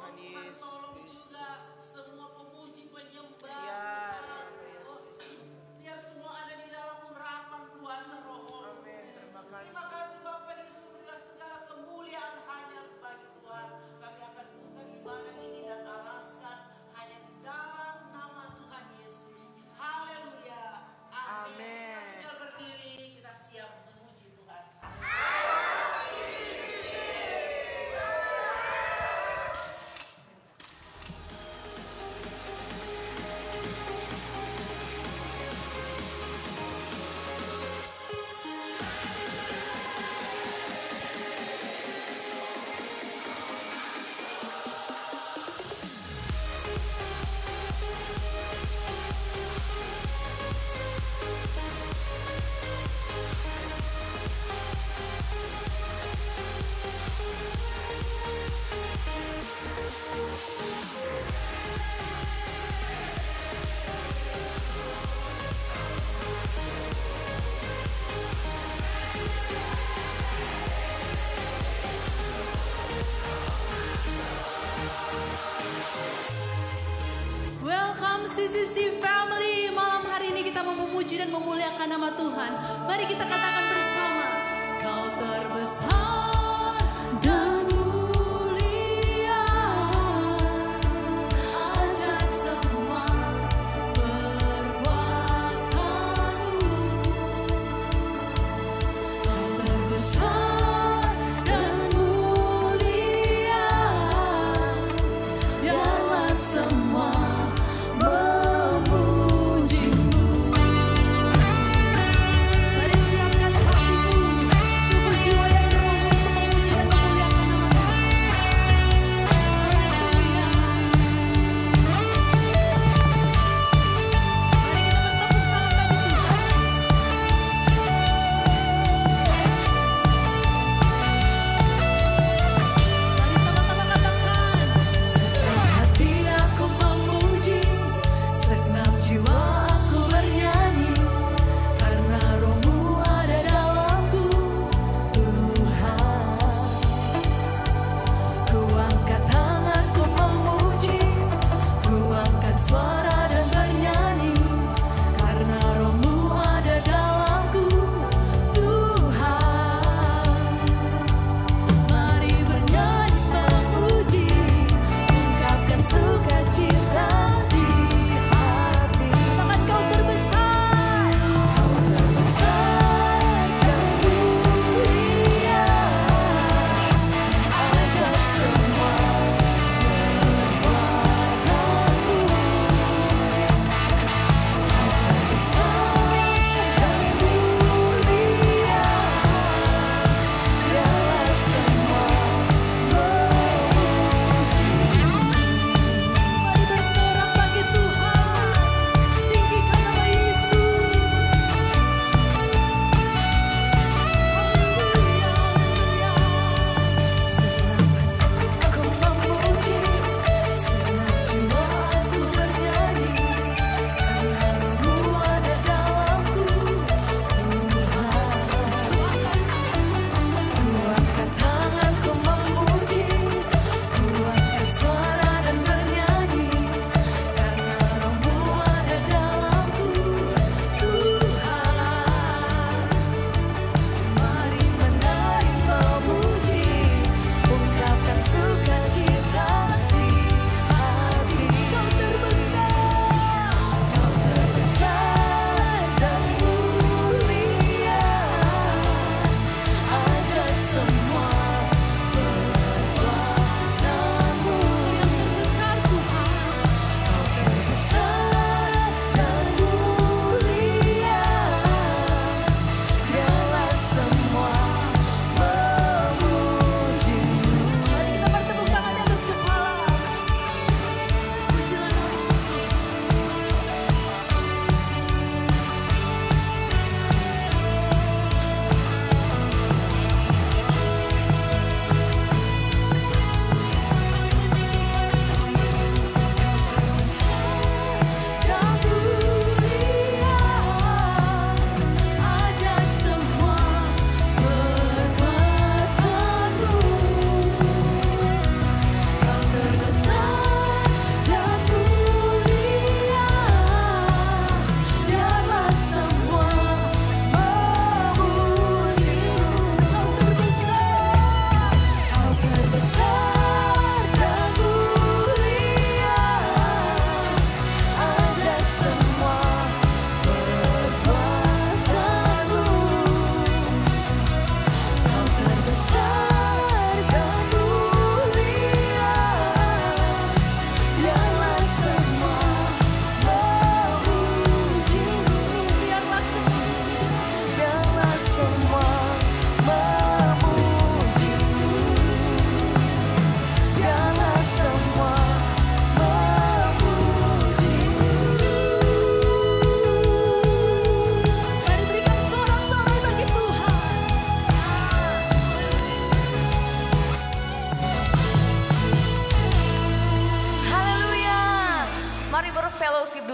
Tuhan Yesus tolong Kristus. juga semua pemuji penyembah. Ya Yesus. Biar semua ada di dalam urapan kuasa Roh. Amin. Terima kasih. Terima kasih Bapa di surga, segala kemuliaan hanya bagi Tuhan. Kami akan buka ibadah ini dan alaskan hanya di dalam nama Tuhan Yesus. Haleluya. Amin. Amin. Tinggal berdiri, kita siap memuji Tuhan. Welcome CCC Family. Malam hari ini kita mau memuji dan memuliakan nama Tuhan. Mari kita katakan bersama. Kau terbesar dan mulia, ajaib semua perbuatanmu. Kau terbesar dan mulia, biarlah semua memujimu. Mari siapkan hatimu, tubuh, jiwa dan rohmu untuk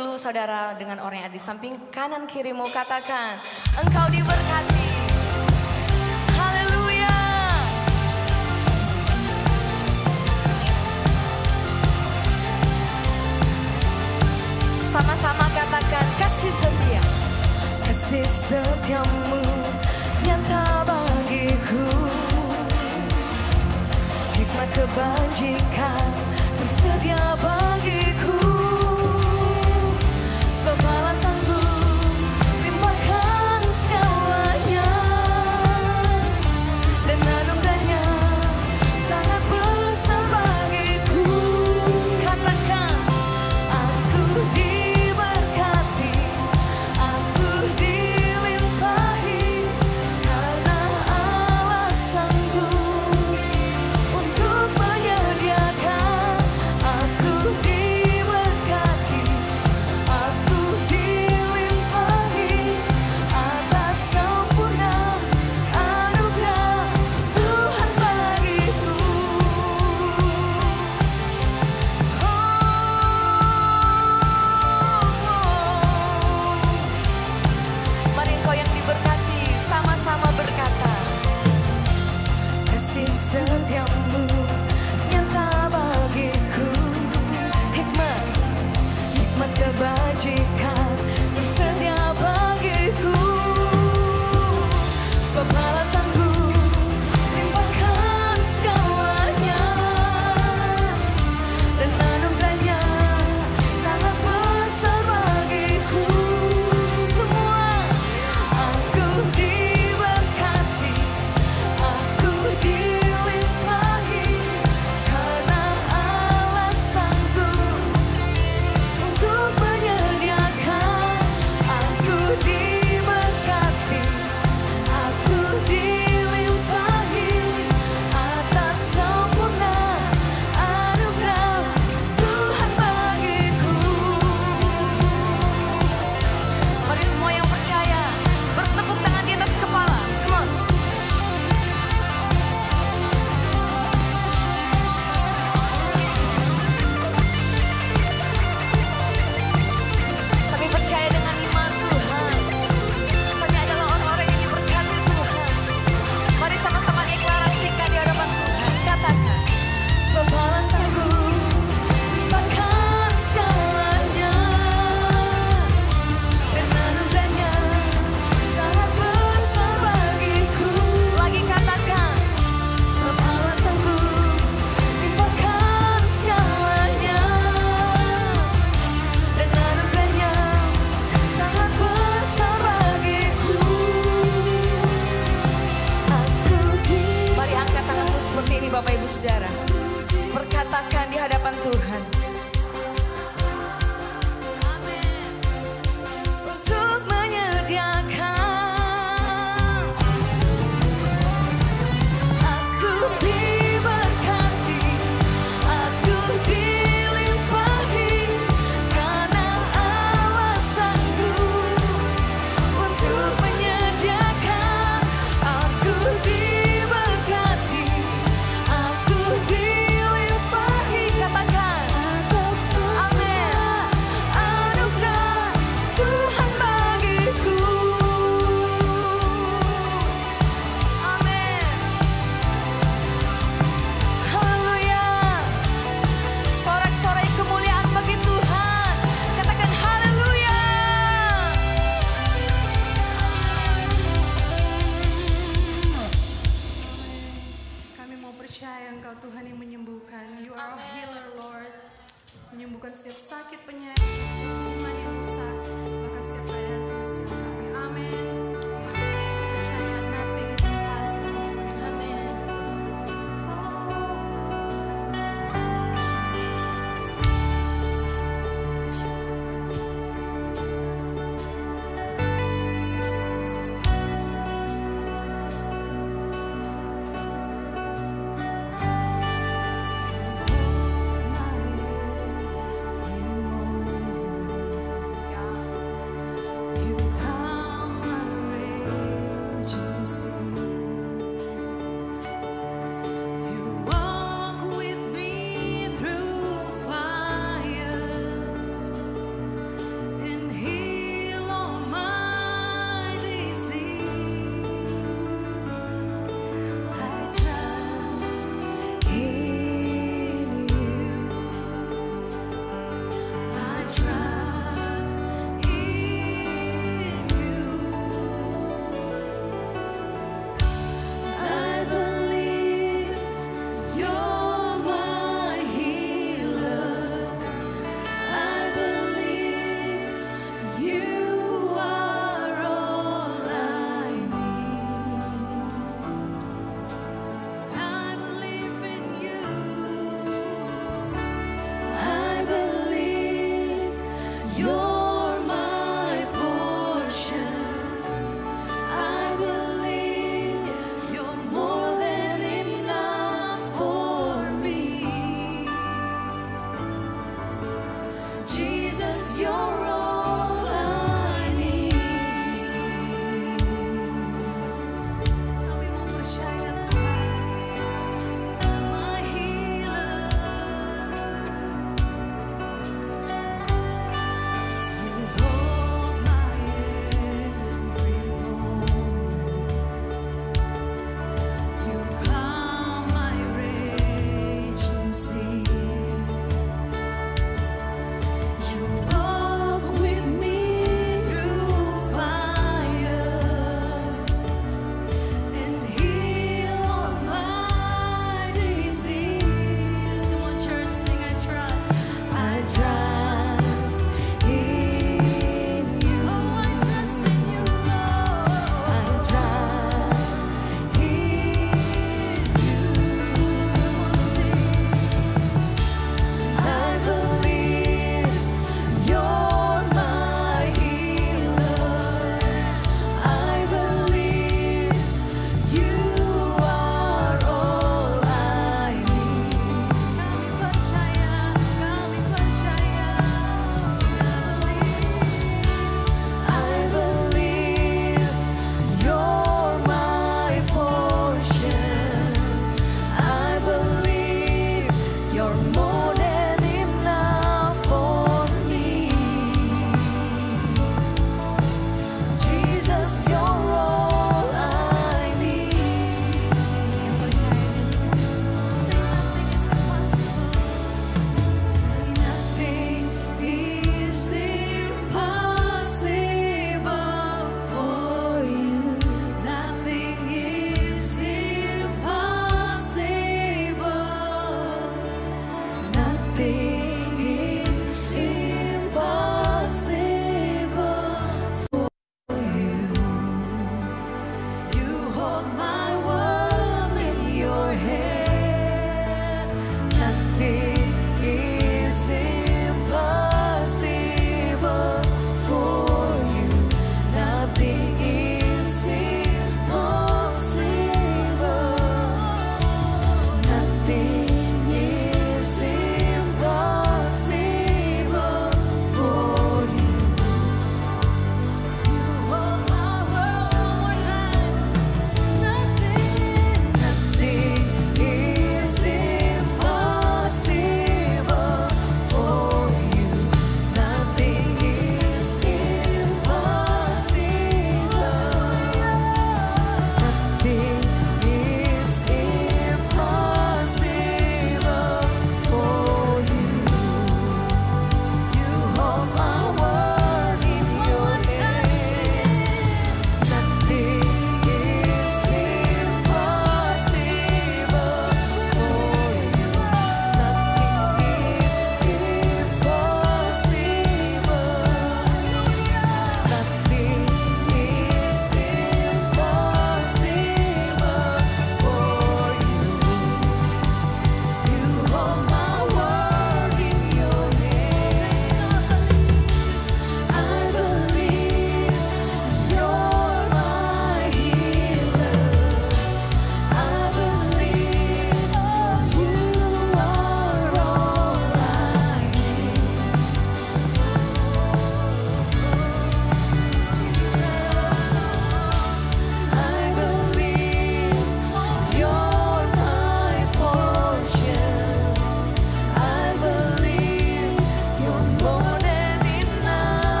dulu saudara dengan orang yang ada di samping kanan kirimu, katakan, engkau diberkati. Haleluya. Sama-sama katakan, kasih setia. Kasih setiamu nyata bagiku, hikmat kebajikan tersedia bagiku. Sebab balasanmu limpahkan segalanya, dan anugerahnya sangat besar bagiku. Katakan, aku diberkati, aku dilimpahi, karena Allah sanggup untuk menyediakan. Aku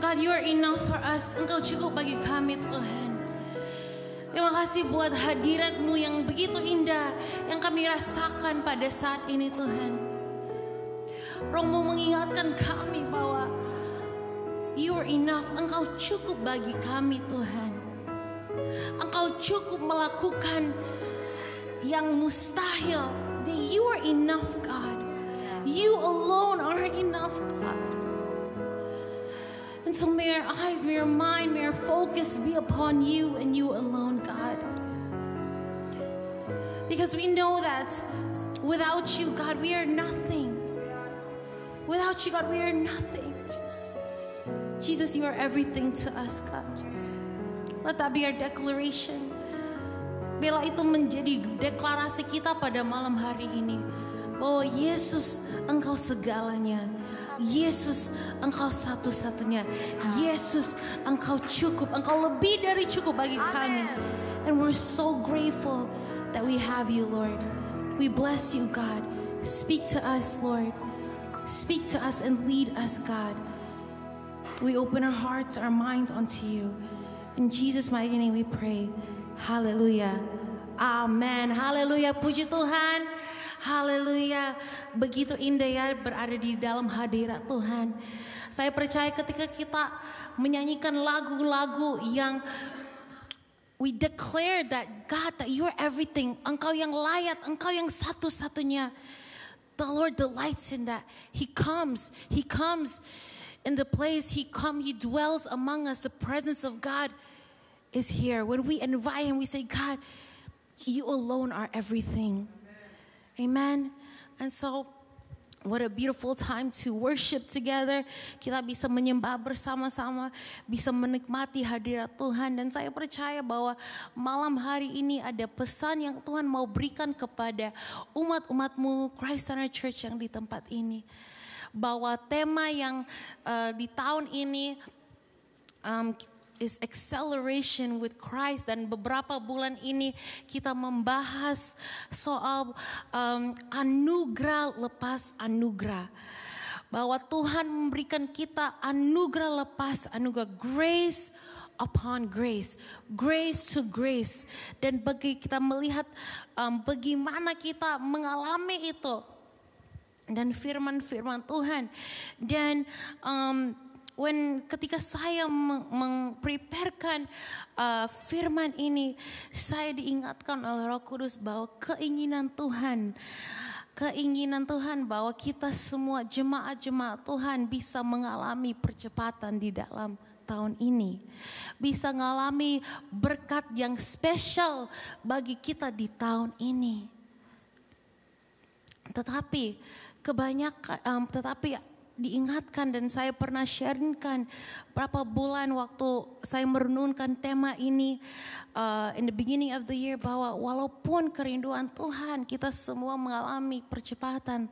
God, you are enough for us. Engkau cukup bagi kami Tuhan. Terima kasih buat hadirat-Mu yang begitu indah yang kami rasakan pada saat ini Tuhan. Roh-Mu mengingatkan kami bahwa you are enough. Engkau cukup bagi kami Tuhan. Engkau cukup melakukan yang mustahil. That you are enough God. You alone are enough God. And so may our eyes, may our mind, may our focus be upon you and you alone, God. Because we know that without you, God, we are nothing. Without you, God, we are nothing. Jesus, you are everything to us, God. Let that be our declaration. Biarlah itu menjadi deklarasi kita pada malam hari ini. Oh Yesus, Engkau segalanya. Yesus, Engkau satu-satunya. Yesus, Engkau cukup. Engkau lebih dari cukup bagi kami. And we're so grateful that we have you, Lord. We bless you, God. Speak to us, Lord. Speak to us and lead us, God. We open our hearts, our minds unto you. In Jesus' mighty name we pray. Hallelujah. Amen. Haleluya. Puji Tuhan. Haleluya. Begitu indah ya berada di dalam hadirat Tuhan. Saya percaya ketika kita menyanyikan lagu-lagu yang we declare that God, that you are everything. Engkau yang layak, Engkau yang satu-satunya. The Lord delights in that. He comes in the place He dwells among us. The presence of God is here. When we invite Him, we say, God, you alone are everything. Amen. And so, what a beautiful time to worship together. Kita bisa menyembah bersama-sama, bisa menikmati hadirat Tuhan. Dan saya percaya bahwa malam hari ini ada pesan yang Tuhan mau berikan kepada umat-umatmu Christ Center Church yang di tempat ini. Bahwa tema yang di tahun ini is acceleration with Christ, dan beberapa bulan ini kita membahas soal anugerah lepas anugerah, bahwa Tuhan memberikan kita anugerah lepas anugerah, grace upon grace, grace to grace, dan bagi kita melihat bagaimana kita mengalami itu dan firman-firman Tuhan. Dan ketika saya mempreparekan firman ini, saya diingatkan oleh Roh Kudus bahwa keinginan Tuhan bahwa kita semua jemaat-jemaat Tuhan bisa mengalami percepatan di dalam tahun ini. Bisa mengalami berkat yang spesial bagi kita di tahun ini. Tetapi diingatkan, dan saya pernah sharingkan berapa bulan waktu saya merenungkan tema ini in the beginning of the year, bahwa walaupun kerinduan Tuhan kita semua mengalami percepatan,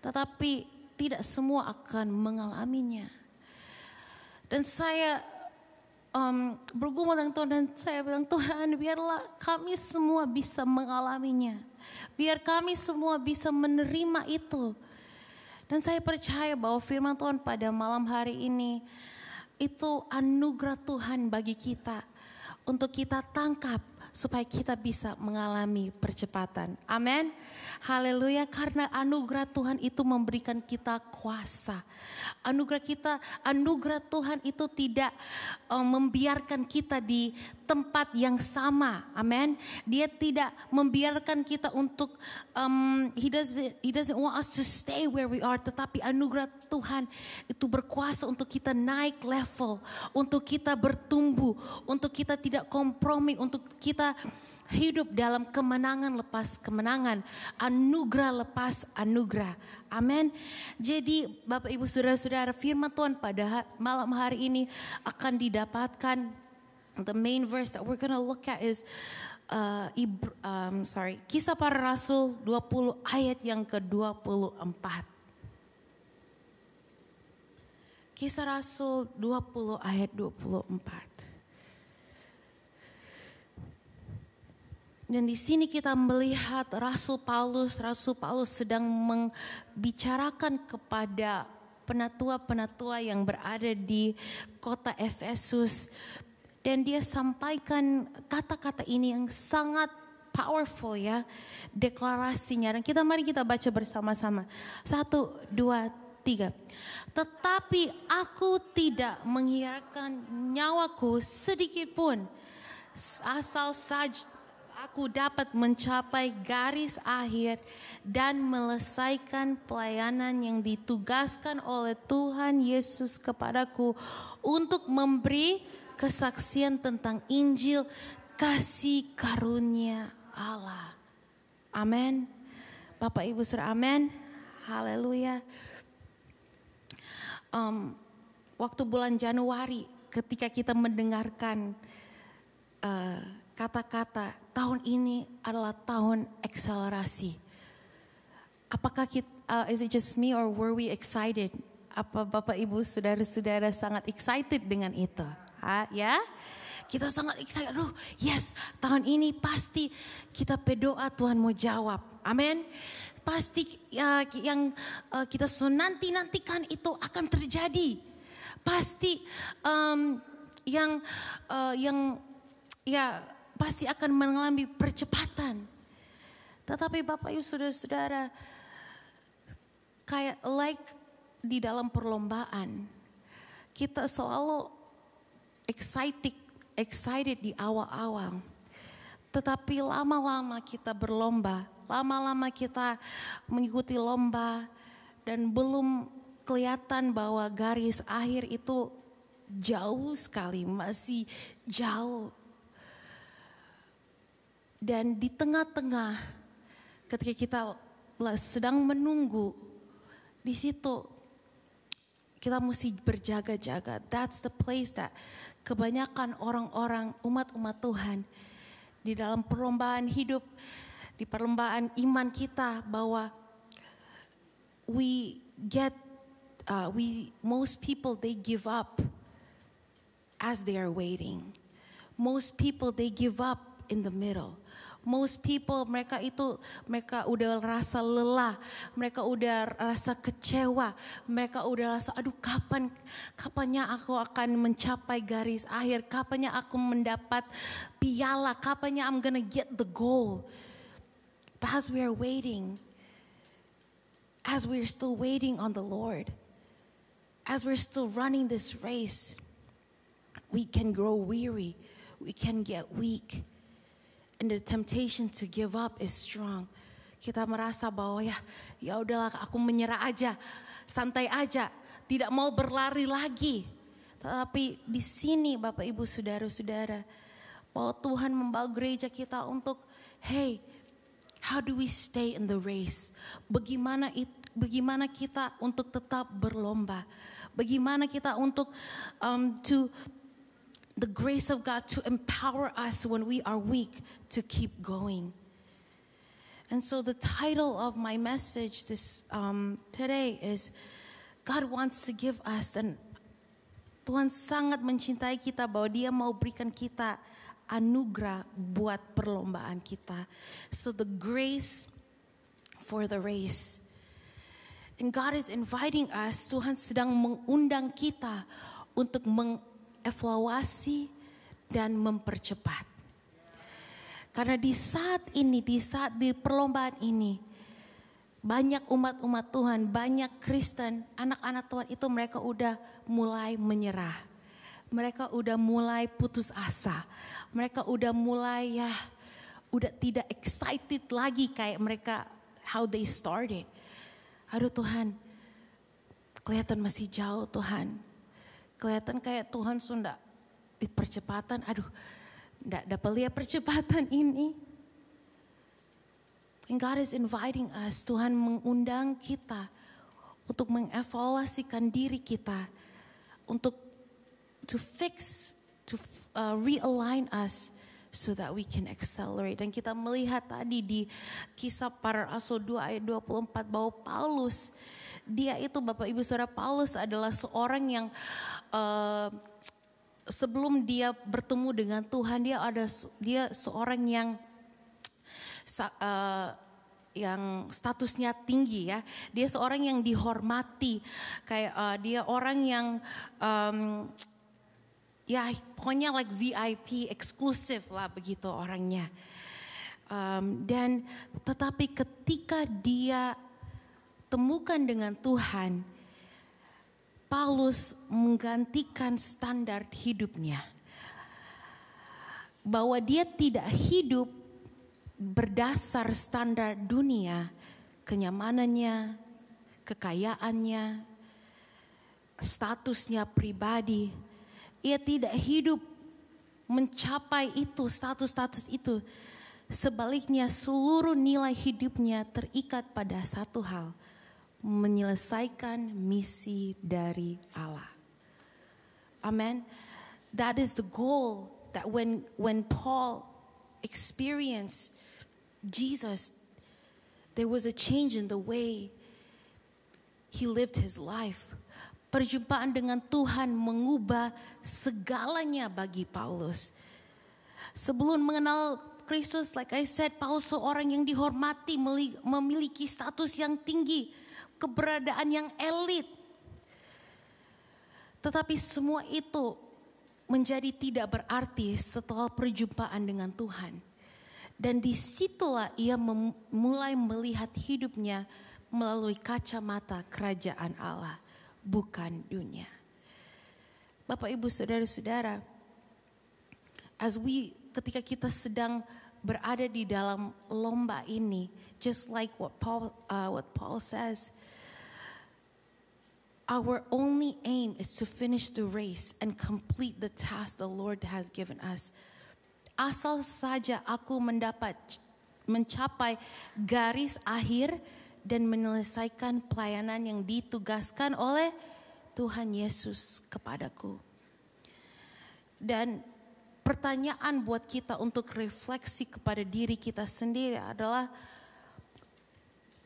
tetapi tidak semua akan mengalaminya. Dan saya bergumul dengan Tuhan, dan saya bilang, Tuhan, biarlah kami semua bisa mengalaminya, biar kami semua bisa menerima itu. Dan saya percaya bahwa firman Tuhan pada malam hari ini itu anugerah Tuhan bagi kita untuk kita tangkap supaya kita bisa mengalami percepatan. Amin. Haleluya, karena anugerah Tuhan itu memberikan kita kuasa. Anugerah Tuhan itu tidak membiarkan kita di tempat yang sama. Amin. Dia tidak membiarkan kita untuk he doesn't want us to stay where we are, tetapi anugerah Tuhan itu berkuasa untuk kita naik level, untuk kita bertumbuh, untuk kita tidak kompromi, untuk kita hidup dalam kemenangan lepas kemenangan, anugerah lepas anugerah. Amin. Jadi Bapak Ibu Saudara-saudara, firman Tuhan pada malam hari ini akan didapatkan. The main verse that we're gonna look at is Kisah Para Rasul 20 ayat yang ke-24. Kisah Rasul 20 ayat 24. Dan di sini kita melihat Rasul Paulus sedang membicarakan kepada penatua-penatua yang berada di kota Efesus. Dan dia sampaikan kata-kata ini yang sangat powerful ya, deklarasinya. Dan mari kita baca bersama-sama. 1, 2, 3. Tetapi aku tidak menghiraukan nyawaku sedikit pun, asal saja aku dapat mencapai garis akhir dan melesaikan pelayanan yang ditugaskan oleh Tuhan Yesus kepadaku untuk memberi kesaksian tentang Injil kasih karunia Allah. Amin. Bapak Ibu Saudara, amin. Haleluya. Waktu bulan Januari ketika kita mendengarkan kata-kata tahun ini adalah tahun akselerasi. Apakah is it just me or were we excited? Apa Bapak Ibu Saudara-saudara sangat excited dengan itu? Ya? Kita sangat excited. Aduh, yes, tahun ini pasti kita berdoa Tuhan mau jawab. Amin. Pasti yang kita nantikan itu akan terjadi. Pasti yang pasti akan mengalami percepatan. Tetapi Bapak Ibu Saudara-saudara, kayak di dalam perlombaan, kita selalu excited di awal-awal. Tetapi lama-lama kita berlomba, lama-lama kita mengikuti lomba dan belum kelihatan bahwa garis akhir itu jauh sekali, masih jauh. Dan di tengah-tengah ketika kita sedang menunggu, di situ kita mesti berjaga-jaga. That's the place that kebanyakan orang-orang umat-umat Tuhan di dalam perlombaan hidup, di perlombaan iman kita, bahwa most people they give up as they are waiting. Most people they give up in the middle. Most people mereka udah rasa lelah, mereka udah rasa kecewa, mereka udah rasa aduh kapannya aku akan mencapai garis akhir, kapannya aku mendapat piala, kapannya I'm gonna get the goal. But as we are waiting, as we're still waiting on the Lord, as we're still running this race, we can grow weary, we can get weak. And the temptation to give up is strong. Kita merasa bahwa ya udahlah, aku menyerah aja, santai aja, tidak mau berlari lagi. Tetapi di sini Bapak Ibu Saudara-saudara, bahwa Tuhan membawa gereja kita untuk, hey, how do we stay in the race? Bagaimana kita untuk tetap berlomba? Bagaimana kita untuk the grace of God to empower us when we are weak to keep going. And so the title of my message today is God wants to give us, dan Tuhan sangat mencintai kita bahwa Dia mau berikan kita anugerah buat perlombaan kita. So the grace for the race. And God is inviting us, Tuhan sedang mengundang kita untuk mengevaluasi dan mempercepat. Karena di saat di perlombaan ini, banyak umat-umat Tuhan, banyak Kristen, anak-anak Tuhan itu mereka udah mulai menyerah. Mereka udah mulai putus asa. Mereka udah mulai udah tidak excited lagi kayak mereka how they started. Aduh Tuhan, kelihatan masih jauh Tuhan. Kelihatan kayak Tuhan sudah di percepatan, aduh tidak dapat lihat percepatan ini. And God is inviting us, Tuhan mengundang kita untuk mengevaluasikan diri kita, untuk realign us so that we can accelerate. Dan kita melihat tadi di Kisah Para Rasul 2 ayat 24 bahwa Paulus, dia itu Bapak Ibu Saudara, Paulus adalah seorang yang sebelum dia bertemu dengan Tuhan, dia seorang yang yang statusnya tinggi ya. Dia seorang yang dihormati, kayak dia orang yang ya pokoknya like VIP, eksklusif lah begitu orangnya. Dan tetapi ketika dia temukan dengan Tuhan, Paulus menggantikan standar hidupnya. Bahwa dia tidak hidup berdasar standar dunia, kenyamanannya, kekayaannya, statusnya pribadi. Ia tidak hidup mencapai itu, status-status itu. Sebaliknya seluruh nilai hidupnya terikat pada satu hal, menyelesaikan misi dari Allah. Amen. That is the goal that when Paul experienced Jesus, there was a change in the way he lived his life. Perjumpaan dengan Tuhan mengubah segalanya bagi Paulus. Sebelum mengenal Kristus, like I said, Paulus seorang yang dihormati, memiliki status yang tinggi, keberadaan yang elit. Tetapi semua itu menjadi tidak berarti setelah perjumpaan dengan Tuhan. Dan disitulah ia mulai melihat hidupnya melalui kacamata kerajaan Allah, bukan dunia. Bapak, Ibu, Saudara-saudara, ketika kita sedang berada di dalam lomba ini, just like what Paul says, our only aim is to finish the race and complete the task the Lord has given us. Asal saja aku mencapai garis akhir dan menyelesaikan pelayanan yang ditugaskan oleh Tuhan Yesus kepadaku. Dan pertanyaan buat kita untuk refleksi kepada diri kita sendiri adalah,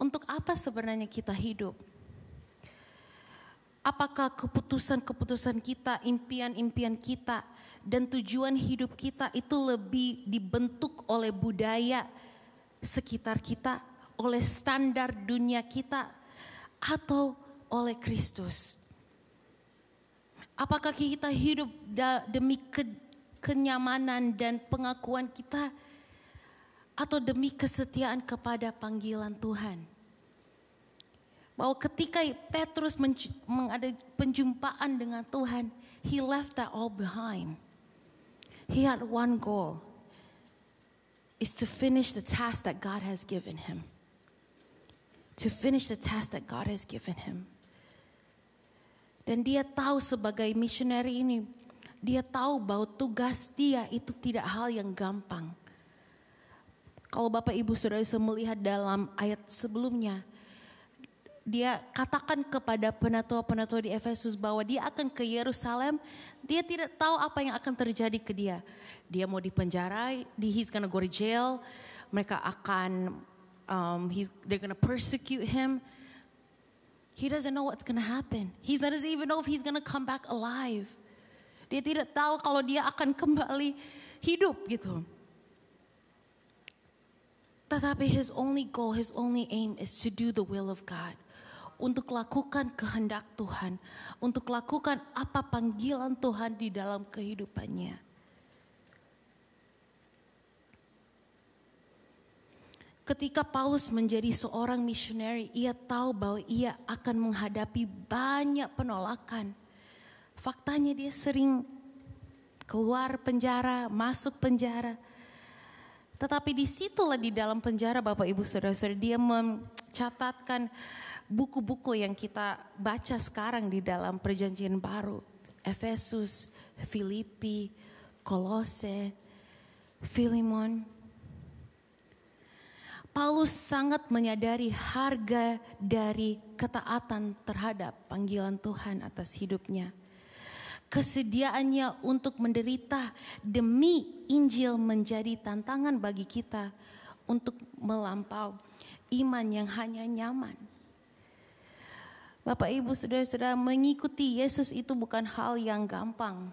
untuk apa sebenarnya kita hidup? Apakah keputusan-keputusan kita, impian-impian kita, dan tujuan hidup kita itu lebih dibentuk oleh budaya sekitar kita, oleh standar dunia kita, atau oleh Kristus? Apakah kita hidup demi kenyamanan dan pengakuan kita, atau demi kesetiaan kepada panggilan Tuhan? Bahwa ketika Petrus ada penjumpaan dengan Tuhan, he left that all behind. He had one goal, is to finish the task that God has given him. To finish the task that God has given him. Dan dia tahu sebagai missionary ini, dia tahu bahwa tugas dia itu tidak hal yang gampang. Kalau Bapak Ibu Saudara bisa melihat dalam ayat sebelumnya, dia katakan kepada penatua-penatua di Efesus bahwa dia akan ke Yerusalem. Dia tidak tahu apa yang akan terjadi ke dia. Dia mau dipenjara, he's gonna go to jail. Mereka akan, they're gonna persecute him. He doesn't know what's gonna happen. He doesn't even know if he's gonna come back alive. Dia tidak tahu kalau dia akan kembali hidup gitu. Tetapi his only goal, his only aim is to do the will of God. Untuk lakukan kehendak Tuhan, untuk lakukan apa panggilan Tuhan di dalam kehidupannya. Ketika Paulus menjadi seorang missionary, ia tahu bahwa ia akan menghadapi banyak penolakan. Faktanya dia sering keluar penjara, masuk penjara. Tetapi disitulah di dalam penjara, Bapak Ibu Saudara-saudara, dia mencatatkan buku-buku yang kita baca sekarang di dalam Perjanjian Baru. Efesus, Filipi, Kolose, Filemon. Paulus sangat menyadari harga dari ketaatan terhadap panggilan Tuhan atas hidupnya. Kesediaannya untuk menderita demi Injil menjadi tantangan bagi kita untuk melampaui iman yang hanya nyaman. Bapak, Ibu, Saudara-saudara, mengikuti Yesus itu bukan hal yang gampang.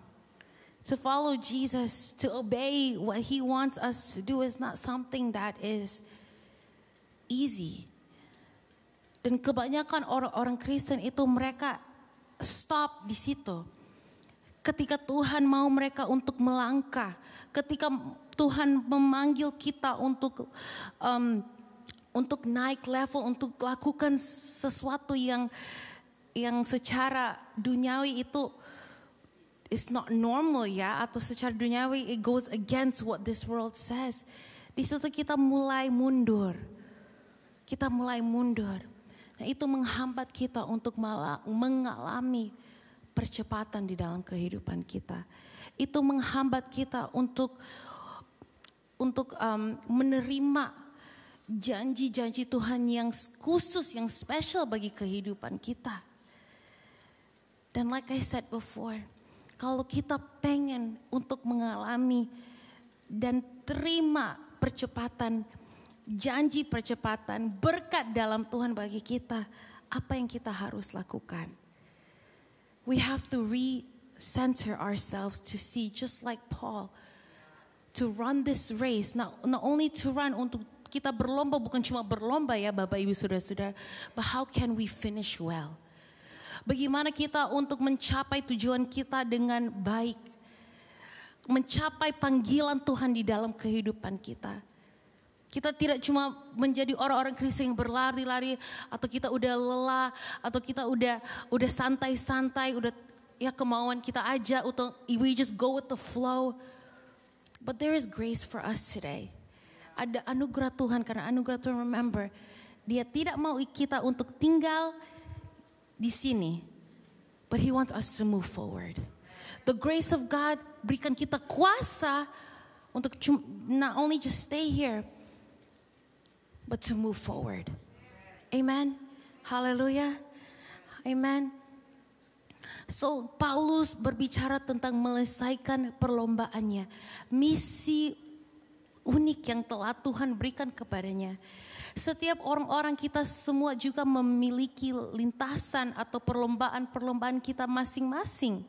To follow Jesus, to obey what He wants us to do is not something that is easy. Dan kebanyakan orang-orang Kristen itu mereka stop di situ. Ketika Tuhan mau mereka untuk melangkah, ketika Tuhan memanggil kita untuk naik level, untuk lakukan sesuatu yang secara duniawi itu is not normal ya, atau secara duniawi it goes against what this world says. Di situ kita mulai mundur. Nah, itu menghambat kita untuk mengalami percepatan di dalam kehidupan kita. Itu menghambat kita untuk menerima janji-janji Tuhan yang khusus, yang special bagi kehidupan kita. Dan like I said before, kalau kita pengen untuk mengalami dan terima percepatan, janji percepatan, berkat dalam Tuhan bagi kita, apa yang kita harus lakukan? We have to recenter ourselves to see, just like Paul, to run this race, not only to run, untuk kita berlomba, bukan cuma berlomba ya Bapak Ibu Saudara-saudara, but how can we finish well? Bagaimana kita untuk mencapai tujuan kita dengan baik, mencapai panggilan Tuhan di dalam kehidupan kita. Kita tidak cuma menjadi orang-orang Kristen yang berlari-lari, atau kita udah lelah, atau kita udah santai-santai, udah ya kemauan kita aja, atau we just go with the flow. But there is grace for us today. Ada anugerah Tuhan, karena anugerah Tuhan, remember, Dia tidak mau kita untuk tinggal di sini, but He wants us to move forward. The grace of God berikan kita kuasa untuk not only just stay here, but to move forward. Amen. Hallelujah. Amen. So Paulus berbicara tentang menyelesaikan perlombaannya. Misi unik yang telah Tuhan berikan kepadanya. Setiap orang-orang kita semua juga memiliki lintasan atau perlombaan-perlombaan kita masing-masing.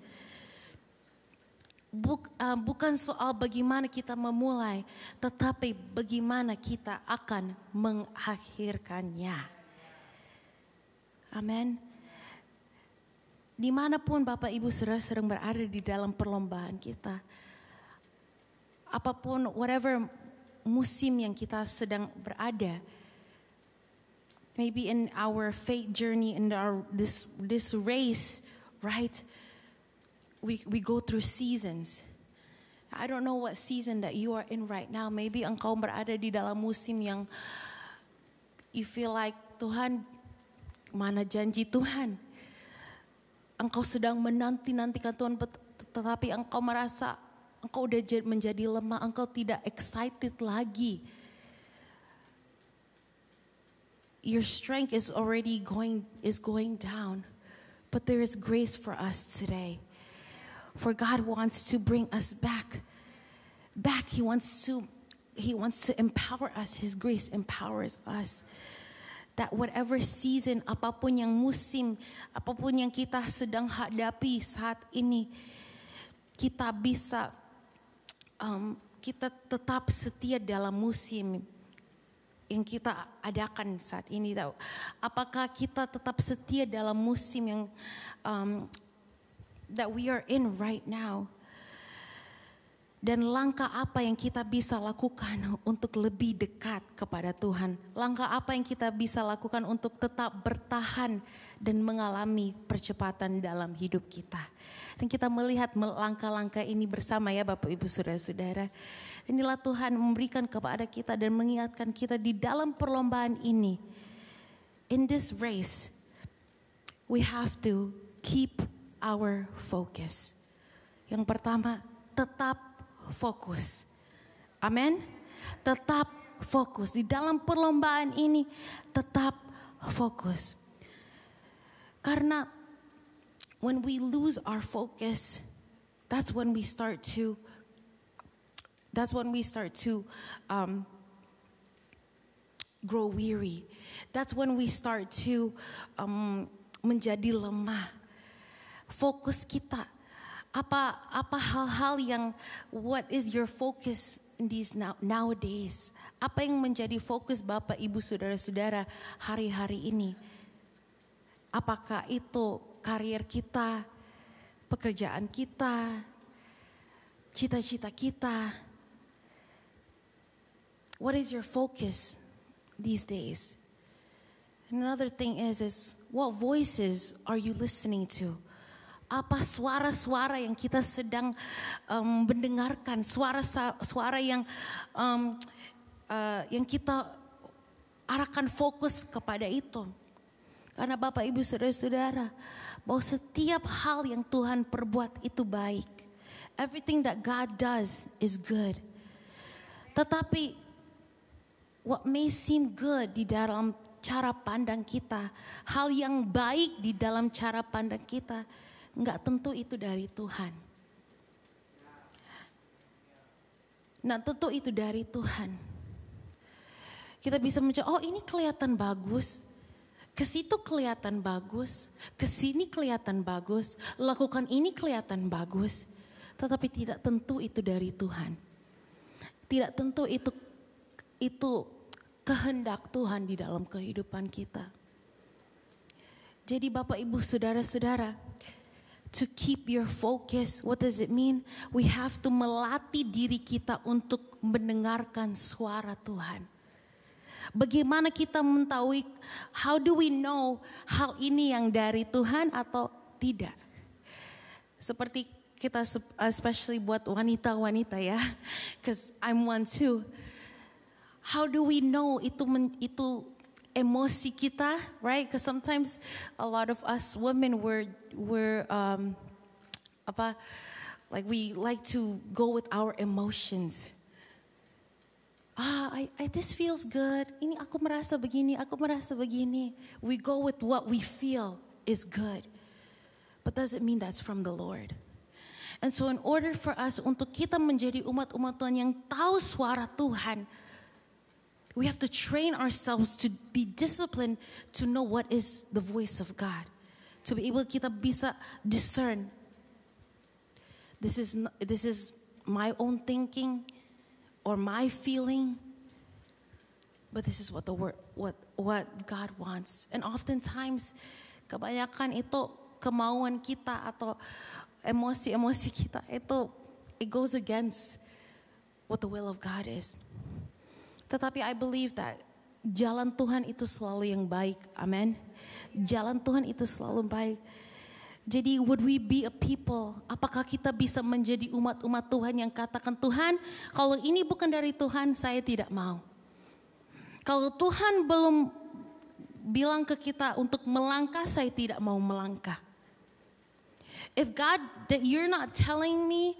Bukan soal bagaimana kita memulai, tetapi bagaimana kita akan mengakhirkannya. Amin. Dimanapun Bapak Ibu Saudara sedang berada di dalam perlombaan kita, apapun, whatever musim yang kita sedang berada, maybe in our faith journey, in this race, right? We go through seasons. I don't know what season that you are in right now. Maybe engkau berada di dalam musim yang you feel like, Tuhan, mana janji Tuhan? Engkau sedang menanti-nantikan Tuhan, tetapi engkau merasa engkau udah menjadi lemah, engkau tidak excited lagi. Your strength is already going down. But there is grace for us today. For God wants to bring us back. He wants to empower us. His grace empowers us. That whatever season, apapun yang musim, apapun yang kita sedang hadapi saat ini, kita bisa, kita tetap setia dalam musim yang kita adakan saat ini. Apakah kita tetap setia dalam musim yang that we are in right now? Dan langkah apa yang kita bisa lakukan untuk lebih dekat kepada Tuhan? Langkah apa yang kita bisa lakukan untuk tetap bertahan dan mengalami percepatan dalam hidup kita? Dan kita melihat langkah-langkah ini bersama ya Bapak Ibu Saudara-saudara. Inilah Tuhan memberikan kepada kita dan mengingatkan kita di dalam perlombaan ini. In this race, we have to keep our focus. Yang pertama, tetap fokus. Amin. Tetap fokus. Di dalam perlombaan ini tetap fokus. Karena when we lose our focus, that's when we start to grow weary. That's when we start to menjadi lemah. Fokus kita, apa hal-hal yang, what is your focus nowadays? Apa yang menjadi fokus Bapak, Ibu, Saudara-saudara hari-hari ini? Apakah itu karir kita, pekerjaan kita, cita-cita kita? What is your focus these days? And another thing is what voices are you listening to? Apa suara-suara yang kita sedang mendengarkan, suara-suara yang kita arahkan fokus kepada itu. Karena Bapak, Ibu, Saudara-saudara, bahwa setiap hal yang Tuhan perbuat itu baik. Everything that God does is good. Tetapi what may seem good di dalam cara pandang kita, hal yang baik di dalam cara pandang kita, enggak tentu itu dari Tuhan. Enggak tentu itu dari Tuhan. Kita bisa mencoba, oh ini kelihatan bagus, ke situ kelihatan bagus, ke sini kelihatan bagus, lakukan ini kelihatan bagus, tetapi tidak tentu itu dari Tuhan. Tidak tentu itu kehendak Tuhan di dalam kehidupan kita. Jadi Bapak, Ibu, Saudara-saudara, to keep your focus, what does it mean? We have to melatih diri kita untuk mendengarkan suara Tuhan. Bagaimana kita mengetahui, how do we know hal ini yang dari Tuhan atau tidak? Seperti kita, especially buat wanita-wanita ya, because I'm one too. How do we know itu emosi kita, right? Because sometimes a lot of us women we like to go with our emotions. This feels good. Ini aku merasa begini, aku merasa begini. We go with what we feel is good. But doesn't mean that's from the Lord. And so in order for us untuk kita menjadi umat-umat Tuhan yang tahu suara Tuhan, we have to train ourselves to be disciplined to know what is the voice of God. To be able kita bisa discern. This is my own thinking or my feeling, but this is what what God wants. And oftentimes kebanyakan itu kemauan kita atau emosi-emosi kita itu it goes against what the will of God is. Tetapi I believe that jalan Tuhan itu selalu yang baik. Amen. Jalan Tuhan itu selalu baik. Jadi would we be a people, apakah kita bisa menjadi umat-umat Tuhan yang katakan, Tuhan kalau ini bukan dari Tuhan saya tidak mau. Kalau Tuhan belum bilang ke kita untuk melangkah, saya tidak mau melangkah. If God, that you're not telling me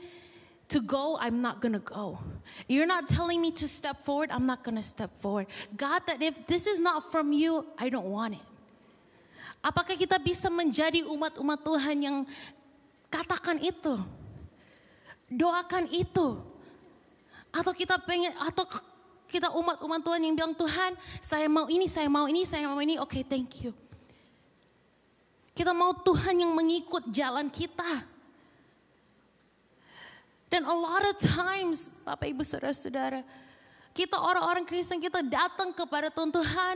to go, I'm not gonna go. You're not telling me to step forward, I'm not gonna step forward. God, that if this is not from you, I don't want it. Apakah kita bisa menjadi umat-umat Tuhan yang katakan itu, doakan itu, atau kita umat-umat Tuhan yang bilang, Tuhan saya mau ini, saya mau ini, saya mau ini, okay, thank you. Kita mau Tuhan yang mengikut jalan kita. Dan a lot of times, Bapak, Ibu, Saudara-saudara, kita orang-orang Kristen, kita datang kepada Tuhan, Tuhan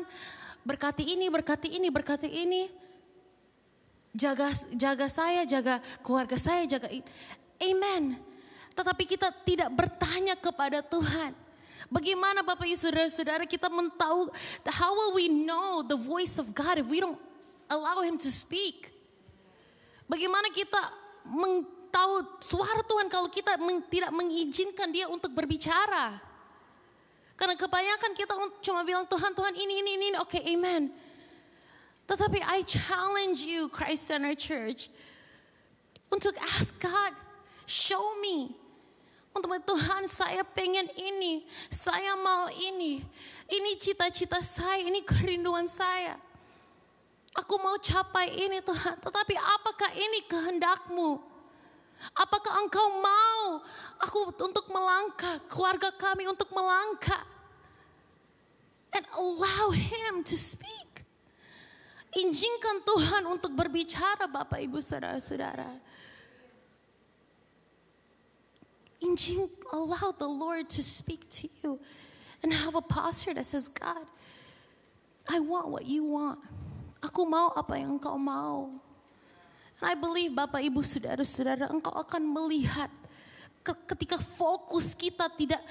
berkati ini, berkati ini, berkati ini. Jaga saya, jaga keluarga saya, jaga ini. Amen. Tetapi kita tidak bertanya kepada Tuhan. Bagaimana Bapak Ibu Saudara-saudara kita tahu, how will we know the voice of God if we don't allow Him to speak? Bagaimana kita tahu suara Tuhan kalau kita tidak mengizinkan Dia untuk berbicara? Karena kebanyakan kita cuma bilang Tuhan, Tuhan ini, oke, amen. Tetapi I challenge you, Christ Center Church, untuk ask God, show me. Untuk Tuhan, saya pengen ini, saya mau ini cita-cita saya, ini kerinduan saya. Aku mau capai ini Tuhan, tetapi apakah ini kehendak-Mu? Apakah Engkau mau aku untuk melangkah, keluarga kami untuk melangkah? And allow Him to speak. Izinkan Tuhan untuk berbicara, Bapak Ibu Saudara-saudara. allow the Lord to speak to you. And have a posture that says, God, I want what you want. Aku mau apa yang engkau mau. And I believe Bapak Ibu Saudara-saudara, engkau akan melihat ketika fokus kita tidak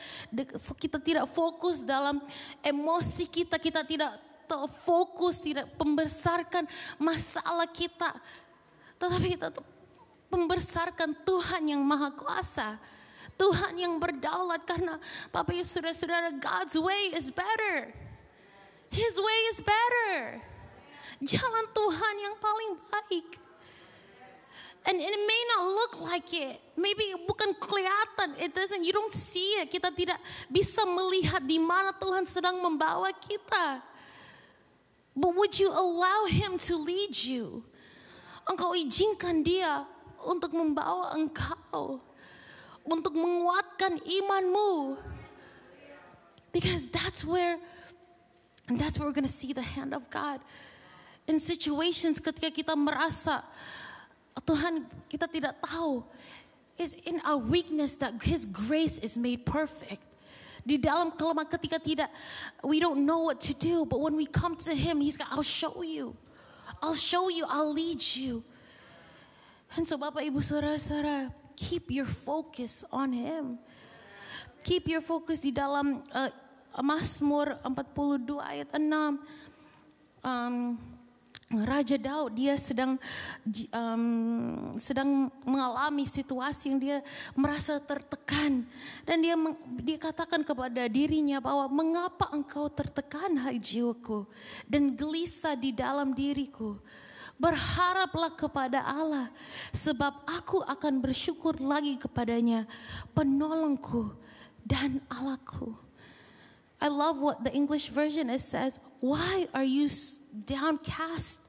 fokus dalam emosi kita tidak fokus, tidak membesarkan masalah kita, tetapi kita membesarkan Tuhan yang Maha Kuasa, Tuhan yang berdaulat. Karena Bapak Ibu Saudara-saudara, God's way is better. His way is better. Jalan Tuhan yang paling baik. And it may not look like it. Maybe bukan kelihatan. You don't see it. Kita tidak bisa melihat di mana Tuhan sedang membawa kita. But would you allow Him to lead you? Engkau izinkan Dia untuk membawa engkau, untuk menguatkan imanmu. Because that's where we're going to see the hand of God. In situations ketika kita merasa Tuhan kita tidak tahu, is in our weakness that His grace is made perfect. Di dalam kelemahan ketika we don't know what to do, but when we come to Him, He's got, I'll show you, I'll lead you. And so Bapak Ibu Saudara-saudara, keep your focus on Him. Keep your focus di dalam Mazmur 42 ayat 6. Raja Daud dia sedang mengalami situasi yang dia merasa tertekan, dan dia katakan kepada dirinya bahwa mengapa engkau tertekan hai jiwaku dan gelisah di dalam diriku. Berharaplah kepada Allah, sebab aku akan bersyukur lagi kepadanya, penolongku dan Allahku. I love what the English version says. Why are you downcast?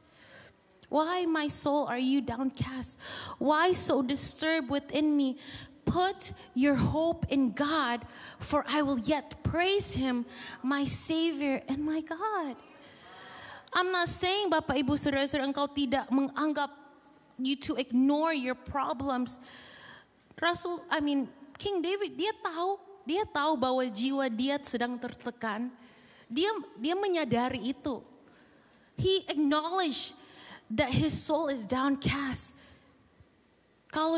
Why, my soul, are you downcast? Why so disturbed within me? Put your hope in God, for I will yet praise Him, my Savior and my God. I'm not saying, Bapak Ibu Saudara-saudara, engkau tidak menganggap you to ignore your problems. King David, dia tahu bahwa jiwa dia sedang tertekan. Dia menyadari itu. He acknowledged that his soul is downcast. Kalau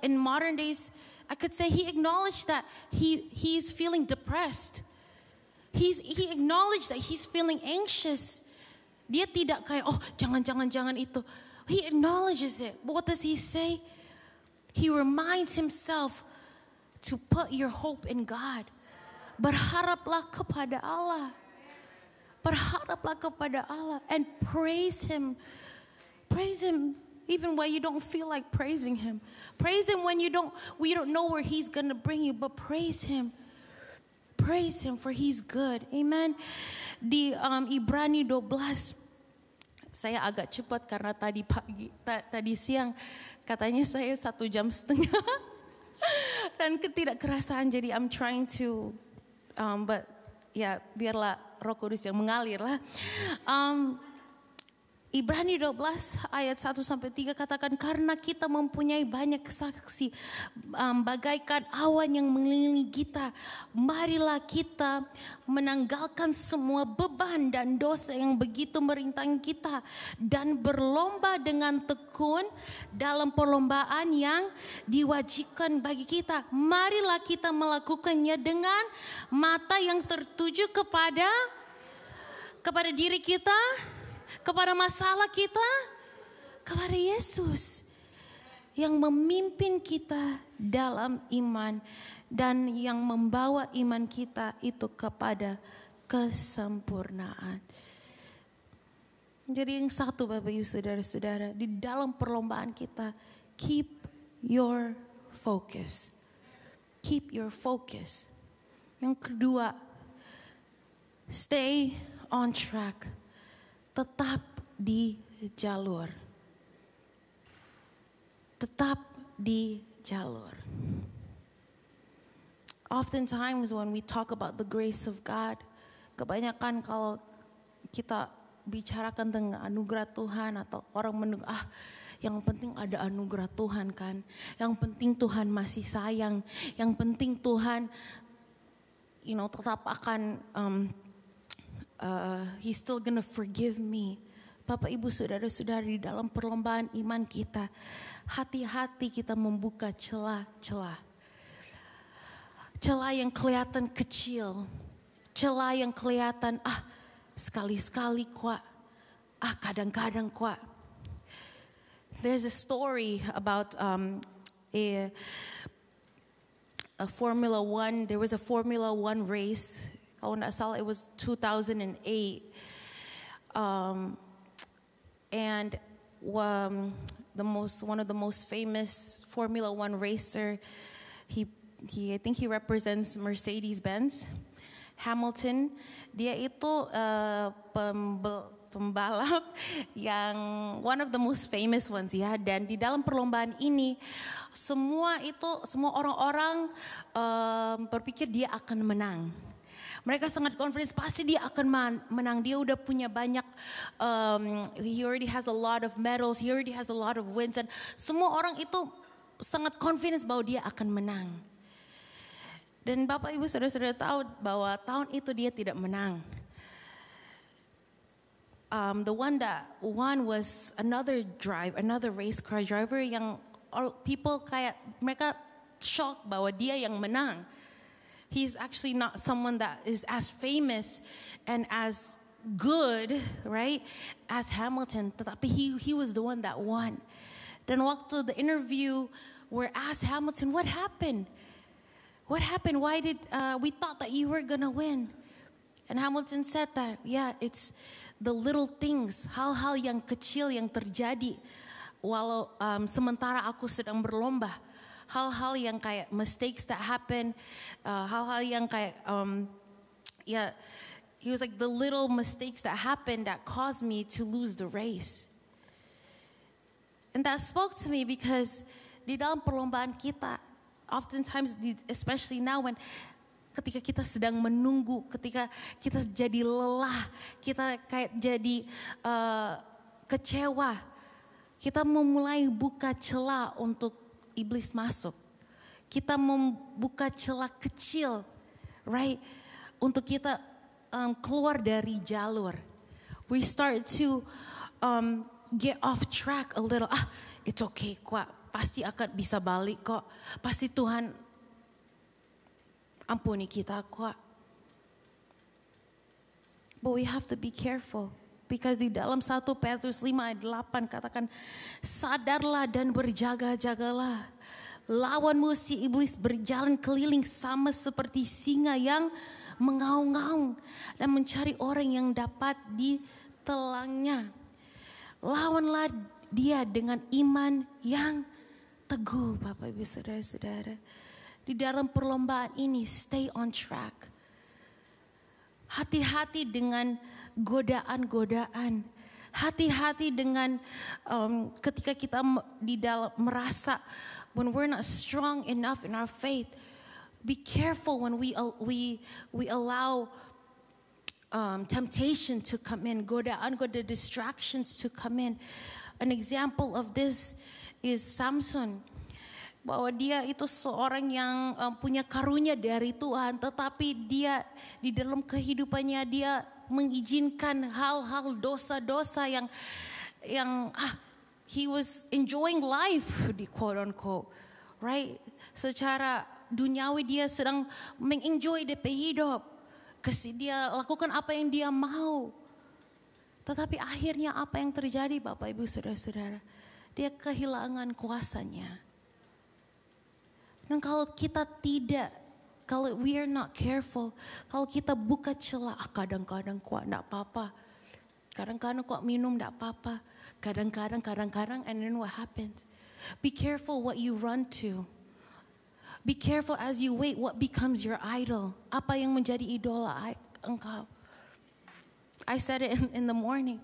in modern days, I could say he acknowledged that he's feeling depressed. He acknowledged that he's feeling anxious. Dia tidak kayak, oh jangan itu. He acknowledges it. But what does he say? He reminds himself to put your hope in God. Berharaplah kepada Allah. Berharaplah kepada Allah and praise Him. Praise Him even when you don't feel like praising Him. Praise Him when you don't know where He's going to bring you, but praise Him. Praise Him for He's good. Amen. Di Ibrani 12, saya agak cepat karena tadi siang katanya saya 1 jam setengah dan tidak kerasaan, jadi I'm trying to but ya biarlah Roh Kudus yang mengalir lah. Ibrani 12 ayat 1-3 katakan, karena kita mempunyai banyak saksi bagaikan awan yang mengelilingi kita, marilah kita menanggalkan semua beban dan dosa yang begitu merintangi kita dan berlomba dengan tekun dalam perlombaan yang diwajibkan bagi kita. Marilah kita melakukannya dengan mata yang tertuju kepada diri kita, kepada masalah kita, kepada Yesus yang memimpin kita dalam iman dan yang membawa iman kita itu kepada kesempurnaan. Jadi yang satu, Bapak Ibu Saudara-saudara, di dalam perlombaan kita, keep your focus. Keep your focus. Yang kedua, stay on track. Tetap di jalur. Tetap di jalur. Oftentimes when we talk about the grace of God, kebanyakan kalau kita bicarakan tentang anugerah Tuhan atau orang mendengar, Yang penting ada anugerah Tuhan kan. Yang penting Tuhan masih sayang. Yang penting Tuhan tetap akan He's still gonna forgive me. Bapak Ibu saudara-saudari, dalam perlombaan iman kita, hati-hati kita membuka celah-celah. Celah yang kelihatan kecil, celah yang kelihatan sekali-sekali kok, kadang-kadang kok. There's a story about a Formula One. There was a Formula One race. Kalau nggak salah, it was 2008. And one of the most famous Formula One racer, I think he represents Mercedes-Benz. Hamilton, dia itu pembalap yang one of the most famous ones ya. Dan di dalam perlombaan ini semua orang-orang berpikir dia akan menang. Mereka sangat confident pasti dia akan menang. Dia udah punya banyak, he already has a lot of medals, he already has a lot of wins. Dan semua orang itu sangat confident bahwa dia akan menang. Dan Bapak Ibu saudara-saudara tahu bahwa tahun itu dia tidak menang. The one that won was another race car driver yang people kayak mereka shock bahwa dia yang menang. He's actually not someone that is as famous and as good, right, as Hamilton. Tetapi he was the one that won. Dan waktu the interview were asked Hamilton, what happened? What happened? Why did we thought that you were gonna win? And Hamilton said that, yeah, it's the little things, hal-hal yang kecil yang terjadi walau sementara aku sedang berlomba. Hal-hal yang kayak mistakes that happen, hal-hal yang kayak, he was like the little mistakes that happened that caused me to lose the race. And that spoke to me because di dalam perlombaan kita, oftentimes, especially now when ketika kita sedang menunggu, ketika kita jadi lelah, kita kayak jadi kecewa, kita memulai buka celah untuk iblis masuk. Kita membuka celah kecil, right? Untuk kita keluar dari jalur. We start to get off track a little. It's okay kok. Pasti akan bisa balik kok. Pasti Tuhan ampuni kita kok. But we have to be careful. Because di dalam 1 Petrus 5 ayat 8 katakan, sadarlah dan berjaga-jagalah. Lawanmu si iblis berjalan keliling sama seperti singa yang mengaung-ngaung dan mencari orang yang dapat ditelangnya. Lawanlah dia dengan iman yang teguh, Bapak Ibu Saudara-saudara. Di dalam perlombaan ini, stay on track. Hati-hati dengan godaan-godaan. Hati-hati dengan ketika kita di dalam merasa when we're not strong enough in our faith. Be careful when we allow temptation to come in, godaan, distractions to come in. An example of this is Samson. Bahwa dia itu seorang yang punya karunia dari Tuhan, tetapi dia di dalam kehidupannya dia mengizinkan hal-hal dosa-dosa yang he was enjoying life di quote unquote, right? Secara duniawi dia sedang mengenjoy DP hidup, dia lakukan apa yang dia mau. Tetapi akhirnya apa yang terjadi, Bapak Ibu Saudara-saudara? Dia kehilangan kuasanya. Dan kalau we are not careful, kalau kita buka celah, kadang-kadang kok enggak apa-apa. Kadang-kadang kok minum enggak apa-apa. Kadang-kadang, and then what happens? Be careful what you run to. Be careful as you wait what becomes your idol. Apa yang menjadi idola engkau. I said it in the morning.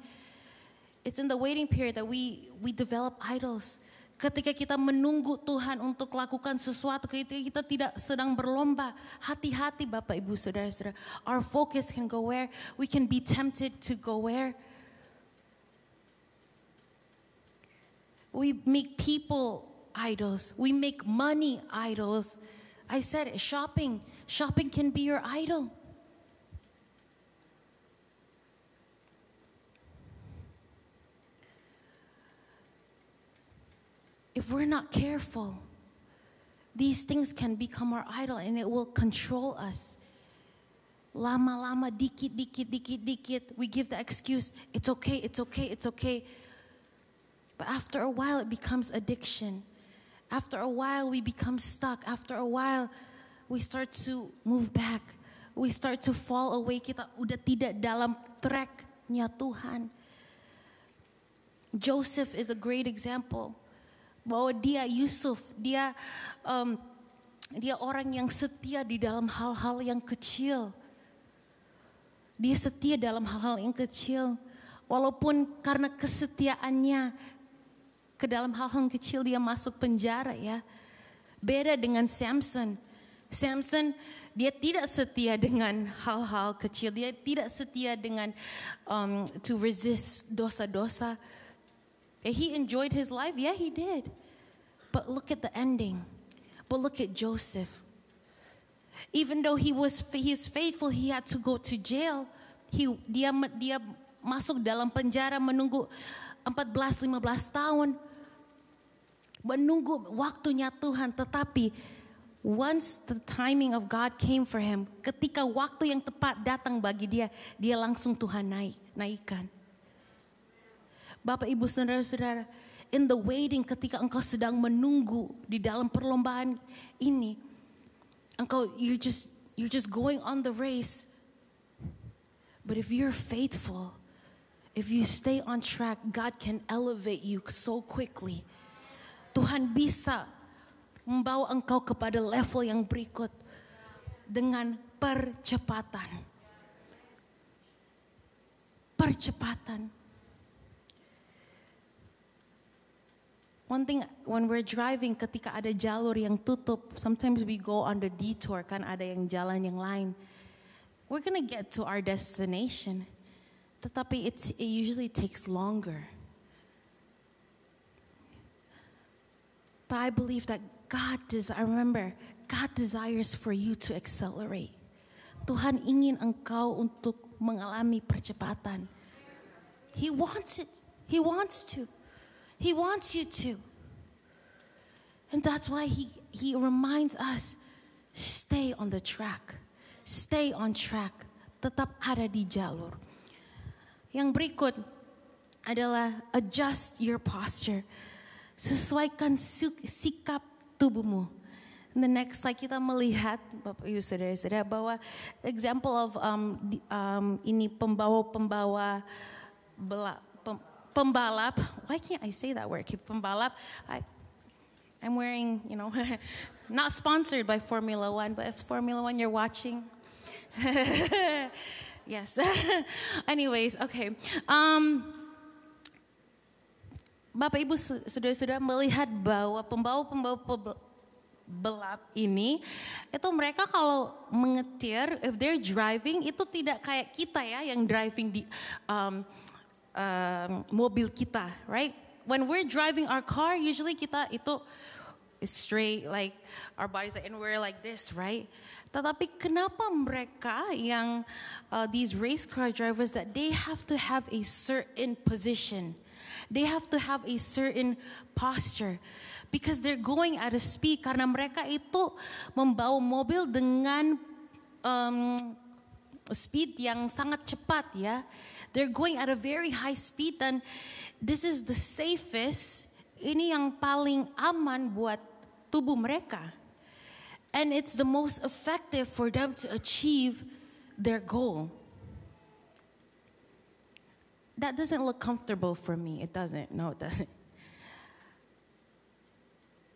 It's in the waiting period that we develop idols. Ketika kita menunggu Tuhan untuk lakukan sesuatu, ketika kita tidak sedang berlomba, hati-hati Bapak Ibu Saudara-saudara. Our focus can go where? We can be tempted to go where? We make people idols. We make money idols. I said it, shopping can be your idol. If we're not careful, these things can become our idol and it will control us. Lama-lama, dikit, we give the excuse, it's okay. But after a while, it becomes addiction. After a while, we become stuck. After a while, we start to move back. We start to fall away. Kita udah tidak dalam tracknya Tuhan. Joseph is a great example. Bahwa Yusuf, dia orang yang setia di dalam hal-hal yang kecil. Dia setia dalam hal-hal yang kecil. Walaupun karena kesetiaannya ke dalam hal-hal yang kecil dia masuk penjara ya. Beda dengan Samson. Samson dia tidak setia dengan hal-hal kecil. Dia tidak setia dengan to resist dosa-dosa. He enjoyed his life. Yeah, he did. But look at the ending. But look at Joseph. Even though he is faithful, he had to go to jail. Dia masuk dalam penjara menunggu 14-15 tahun. Menunggu waktunya Tuhan. Tetapi once the timing of God came for him, ketika waktu yang tepat datang bagi dia, dia langsung Tuhan naikkan. Bapak, Ibu, Saudara-saudara, in the waiting, ketika engkau sedang menunggu di dalam perlombaan ini, you're just going on the race. But if you're faithful, if you stay on track, God can elevate you so quickly. Tuhan bisa membawa engkau kepada level yang berikut dengan percepatan. One thing, when we're driving, ketika ada jalur yang tutup, sometimes we go on the detour, kan ada yang jalan yang lain. We're gonna get to our destination, tetapi it usually takes longer. But I believe that God desires for you to accelerate. Tuhan ingin engkau untuk mengalami percepatan. He wants it. He wants to. He wants you to. And that's why he reminds us, stay on the track. Stay on track. Tetap ada di jalur. Yang berikut adalah adjust your posture. Sesuaikan sikap tubuhmu. And the next slide kita melihat, Bapak Ibu Saudara-saudara, bahwa example of ini pembawa pembalap. Why can't I say that word? Pembalap. I'm wearing, not sponsored by Formula One, but if Formula One you're watching. Yes. Anyways, okay. Bapak Ibu Saudara-saudara melihat bahwa pembawa balap ini, itu mereka kalau mengetir, if they're driving, itu tidak kayak kita ya yang driving di mobil kita, right? When we're driving our car, usually kita itu straight, like our bodies, and we're like this, right? Tetapi kenapa mereka yang these race car drivers, that they have to have a certain position, they have to have a certain posture, because they're going at a speed, karena mereka itu membawa mobil dengan speed yang sangat cepat ya. They're going at a very high speed, dan this is the safest, ini yang paling aman buat tubuh mereka. And it's the most effective for them to achieve their goal. That doesn't look comfortable for me. It doesn't. No, it doesn't.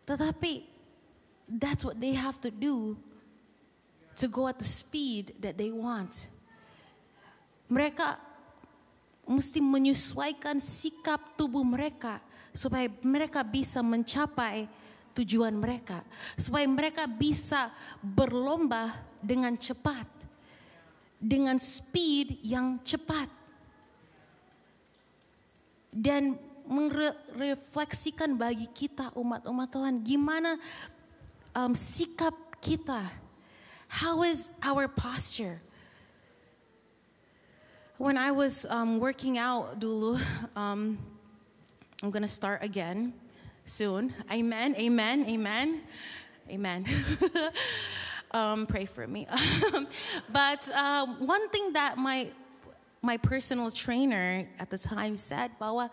Tetapi that's what they have to do to go at the speed that they want. Mereka mesti menyesuaikan sikap tubuh mereka supaya mereka bisa mencapai tujuan mereka, supaya mereka bisa berlomba dengan cepat, dengan speed yang cepat. Dan merefleksikan bagi kita umat-umat Tuhan, gimana sikap kita. How is our posture? When I was working out dulu, I'm gonna start again soon. Amen, amen, amen, amen. Pray for me. But one thing that my personal trainer at the time said bahwa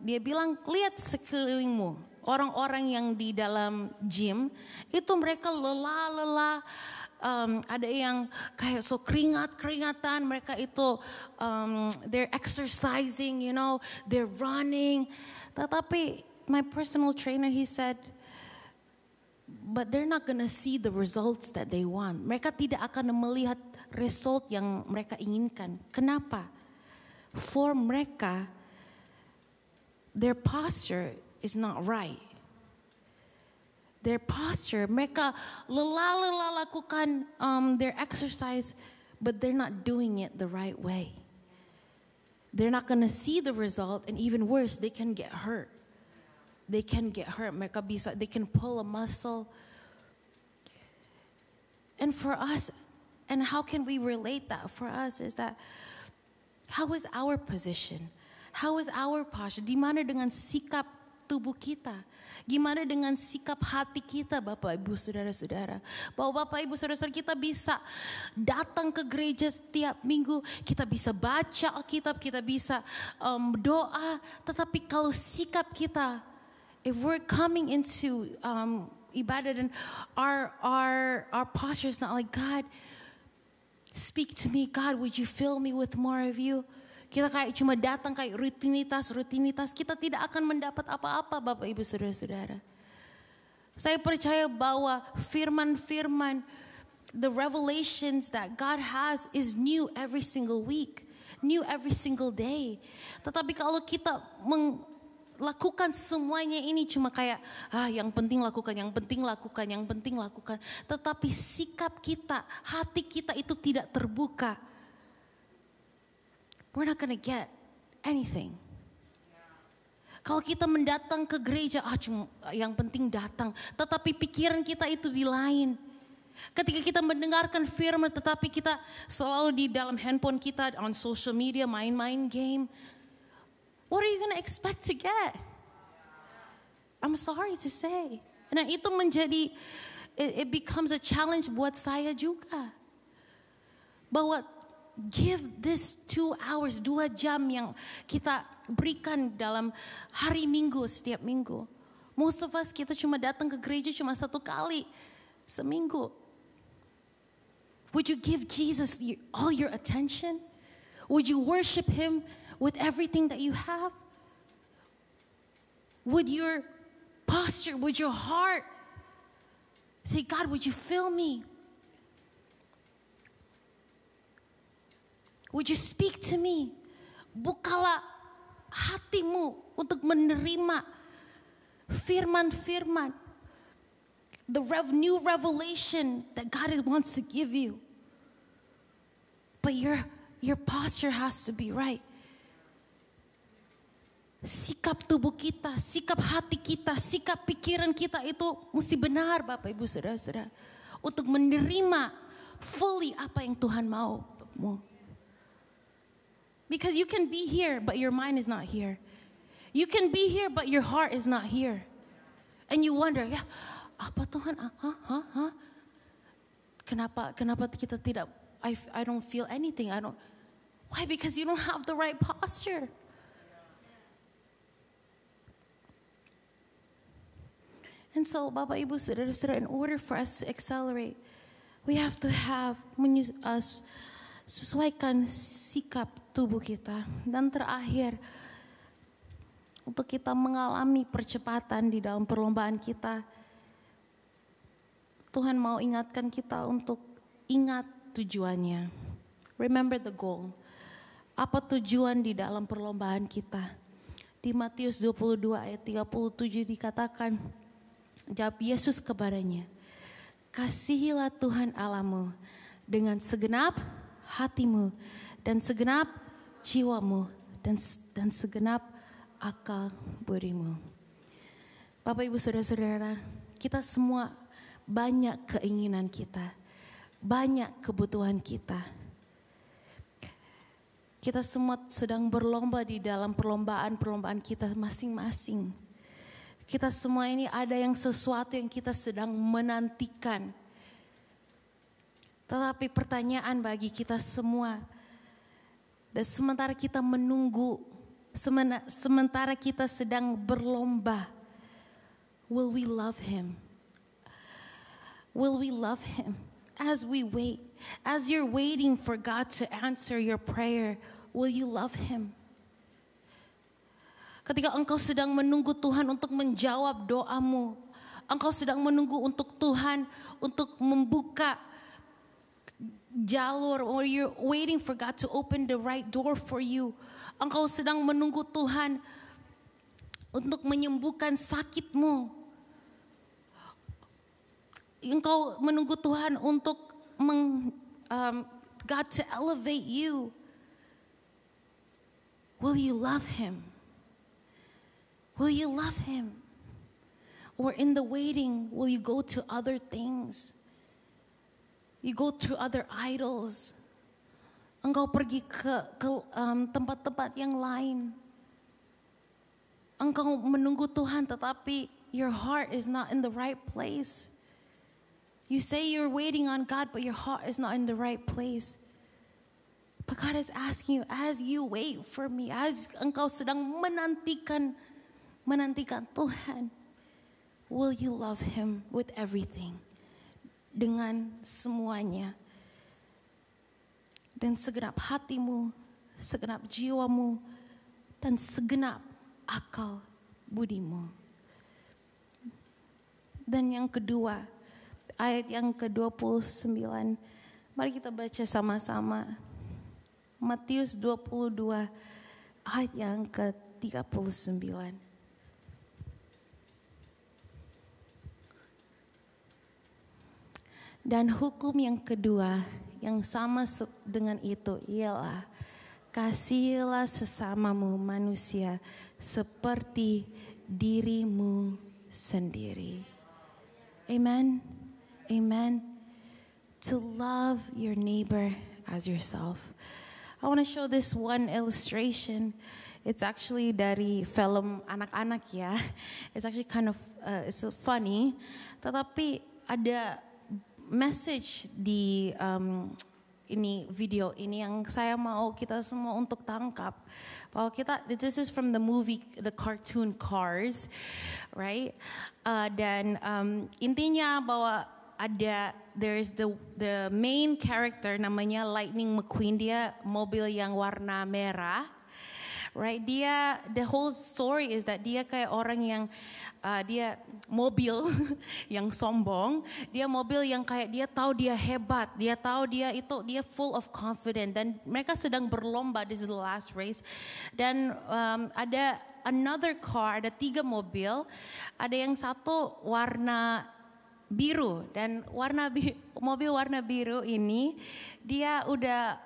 dia bilang, lihat sekelilingmu, orang-orang yang di dalam gym itu mereka lelah, ada yang kayak so keringatan, mereka itu they're exercising, you know, they're running. Tetapi my personal trainer, he said, but they're not gonna see the results that they want. Mereka tidak akan melihat result yang mereka inginkan. Kenapa? For mereka, their posture is not right. Their posture, mereka lelah lakukan their exercise, but they're not doing it the right way. They're not gonna see the result, and even worse, they can get hurt. They can get hurt. Mereka bisa, they can pull a muscle. And for us, and how can we relate that for us is that, how is our position? How is our posture? Di mana dengan sikap tubuh kita? Gimana dengan sikap hati kita, Bapak Ibu Saudara-saudara? Bahwa Bapak Ibu Saudara-saudara, kita bisa datang ke gereja setiap minggu, kita bisa baca Alkitab, kita bisa doa, tetapi kalau sikap kita, if we're coming into ibadah dan our posture is not like, God, speak to me, God, would you fill me with more of you? Kita kayak cuma datang kayak rutinitas, kita tidak akan mendapat apa-apa, Bapak Ibu Saudara-saudara. Saya percaya bahwa firman-firman, the revelations that God has is new every single week, new every single day. Tetapi kalau kita lakukan semuanya ini cuma kayak yang penting lakukan, yang penting lakukan, yang penting lakukan. Tetapi sikap kita, hati kita itu tidak terbuka. We're not gonna get anything. Kalau kita mendatang ke gereja, cuma yang penting datang. Tetapi pikiran kita itu di lain. Ketika kita mendengarkan firman, tetapi kita selalu di dalam handphone kita, on social media, main-main game. What are you gonna expect to get? I'm sorry to say. Dan itu menjadi, it becomes a challenge buat saya juga. Bahwa give this 2 hours, 2 jam yang kita berikan dalam hari Minggu, setiap minggu. Most of us, kita cuma datang ke gereja cuma 1 kali seminggu. Would you give Jesus all your attention? Would you worship Him with everything that you have? Would your posture, would your heart say, God, would you fill me? Would you speak to me? Bukalah hatimu untuk menerima firman-firman. The new revelation that God wants to give you. But your posture has to be right. Sikap tubuh kita, sikap hati kita, sikap pikiran kita itu mesti benar, Bapak Ibu Saudara-saudara. Untuk menerima fully apa yang Tuhan mau untukmu. Because you can be here, but your mind is not here. You can be here, but your heart is not here. And you wonder, ya, apa Tuhan? Kenapa kita tidak? I don't feel anything. Why? Because you don't have the right posture. And so, Bapak Ibu Saudara-saudara, in order for us to accelerate, we have to have sesuaikan sikap tubuh kita. Dan terakhir, untuk kita mengalami percepatan di dalam perlombaan kita, Tuhan mau ingatkan kita untuk ingat tujuannya. Remember the goal. Apa tujuan di dalam perlombaan kita? Di Matius 22 ayat 37 dikatakan, jawab Yesus kepadanya, kasihilah Tuhan Allahmu dengan segenap hatimu dan segenap jiwamu dan segenap akal budimu. Bapak Ibu Saudara-saudara, kita semua banyak keinginan kita, banyak kebutuhan kita. Kita semua sedang berlomba di dalam perlombaan kita masing-masing. Kita semua ini ada yang sesuatu yang kita sedang menantikan. Tetapi pertanyaan bagi kita semua, dan sementara kita menunggu, sementara kita sedang berlomba, will we love Him? Will we love Him? As we wait, as you're waiting for God to answer your prayer, will you love Him? Ketika engkau sedang menunggu Tuhan untuk menjawab doamu, engkau sedang menunggu untuk Tuhan untuk membuka jalur, or you're waiting for God to open the right door for you. Engkau sedang menunggu Tuhan untuk menyembuhkan sakitmu. Engkau menunggu Tuhan untuk God to elevate you. Will you love Him? Will you love Him? Or in the waiting, will you go to other things? You go to other idols. Engkau pergi ke tempat-tempat yang lain. Engkau menunggu Tuhan tetapi your heart is not in the right place. You say you're waiting on God, but your heart is not in the right place. But God is asking you, as you wait for me, as engkau sedang menantikan Tuhan, will you love Him with everything? Dengan semuanya. Dan segenap hatimu, segenap jiwamu, dan segenap akal budimu. Dan yang kedua, ayat yang ke-29, mari kita baca sama-sama. Matius 22, ayat yang ke-39. Dan hukum yang kedua yang sama dengan itu ialah kasihilah sesamamu manusia seperti dirimu sendiri. Amen. Amen. To love your neighbor as yourself. I want to show this one illustration. It's actually dari film anak-anak ya. It's actually kind of it's funny. Tetapi ada message di ini video ini yang saya mau kita semua untuk tangkap. Bahwa this is from the movie, the cartoon Cars, right? Dan intinya bahwa there's the main character namanya Lightning McQueen, dia mobil yang warna merah, right? The whole story is that dia kayak orang yang dia mobil yang sombong, dia mobil yang kayak dia tahu dia hebat, dia tahu dia full of confidence, dan mereka sedang berlomba, this is the last race, dan ada another car, ada 3 mobil, ada yang satu warna biru, dan mobil warna biru ini dia udah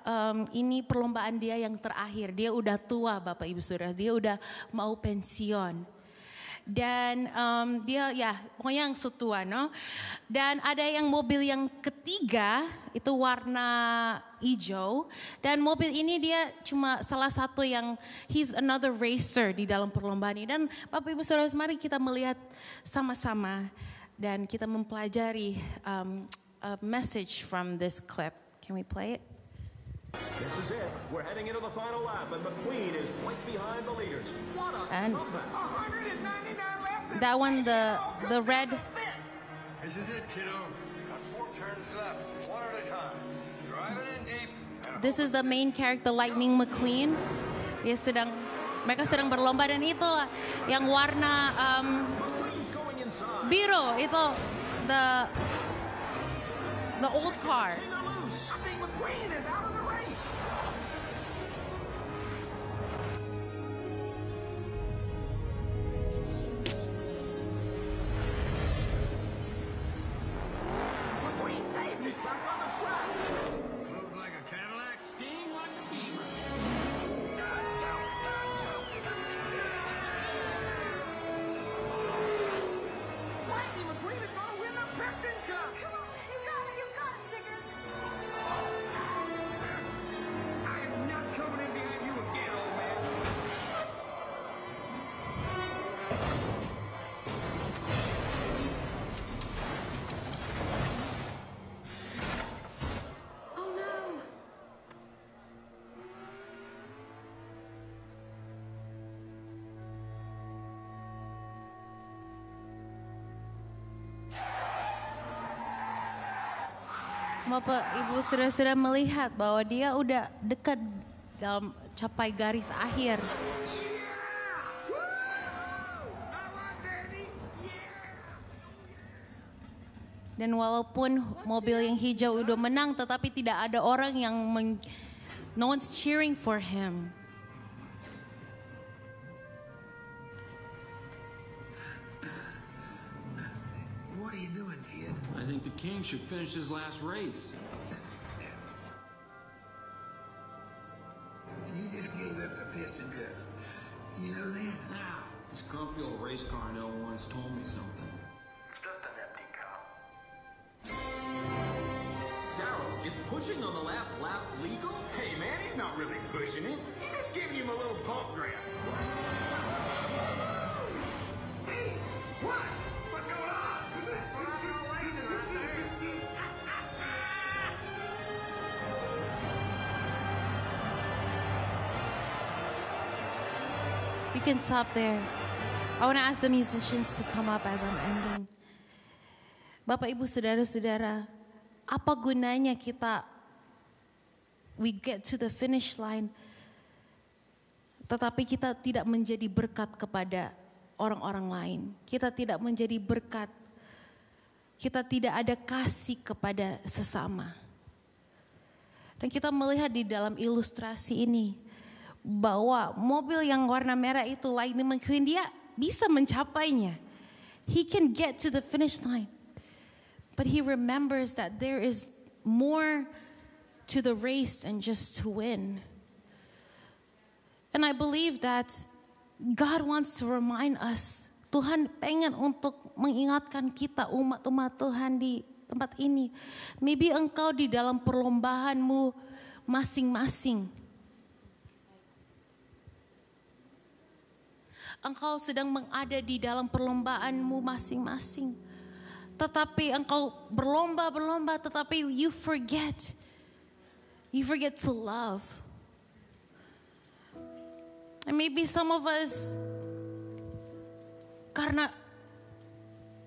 ini perlombaan dia yang terakhir, dia udah tua Bapak Ibu Saudara, dia udah mau pensiun. Dan dia ya pokoknya yang sutua, no? Dan ada yang mobil yang ketiga itu warna hijau, dan mobil ini dia cuma salah satu yang he's another racer di dalam perlombaan ini. Dan Bapak Ibu Saudara, mari kita melihat sama-sama dan kita mempelajari a message from this clip. Can we play it? This is it. We're heading into the final lap, and McQueen is right behind the leaders. What a comeback! 199 laps. That one, the red. This is it, kiddo. Got 4 turns left, one at a time. Driving in deep. This is the main character, Lightning McQueen. Mereka sedang berlomba, dan itu yang warna biru itu the old car. I think McQueen is out of the race. McQueen saved. He's back on the track. Move like a Cadillac, sting like a beaver. Bapak, Ibu, saudara-saudara melihat bahwa dia udah dekat dalam capai garis akhir. Dan walaupun mobil yang hijau udah menang, tetapi tidak ada orang yang no one's cheering for him. What are you doing, kid? I think the king should finish his last race. You just gave up the piston cup. You know that? Now, this grumpy old race car I know once told me something. It's just an empty cup. Darrell, is pushing on the last lap legal? Hey man, he's not really pushing it. He's just giving him a little pump grab. Hey, what? What's going on? That's what I'm gonna racing right there. You can stop there. I want to ask the musicians to come up as I'm ending. Bapak, Ibu, saudara-saudara, apa gunanya we get to the finish line, tetapi kita tidak menjadi berkat kepada orang-orang lain. Kita tidak menjadi berkat. Kita tidak ada kasih kepada sesama. Dan kita melihat di dalam ilustrasi ini bahwa mobil yang warna merah itu, Lightning McQueen, dia bisa mencapainya. He can get to the finish line. But he remembers that there is more to the race than just to win. And I believe that God wants to remind us. Tuhan pengen untuk mengingatkan kita, umat-umat Tuhan di tempat ini. Maybe engkau di dalam perlombaanmu masing-masing. Engkau sedang ada di dalam perlombaanmu masing-masing. Tetapi engkau berlomba-berlomba, tetapi you forget to love. And maybe some of us, karena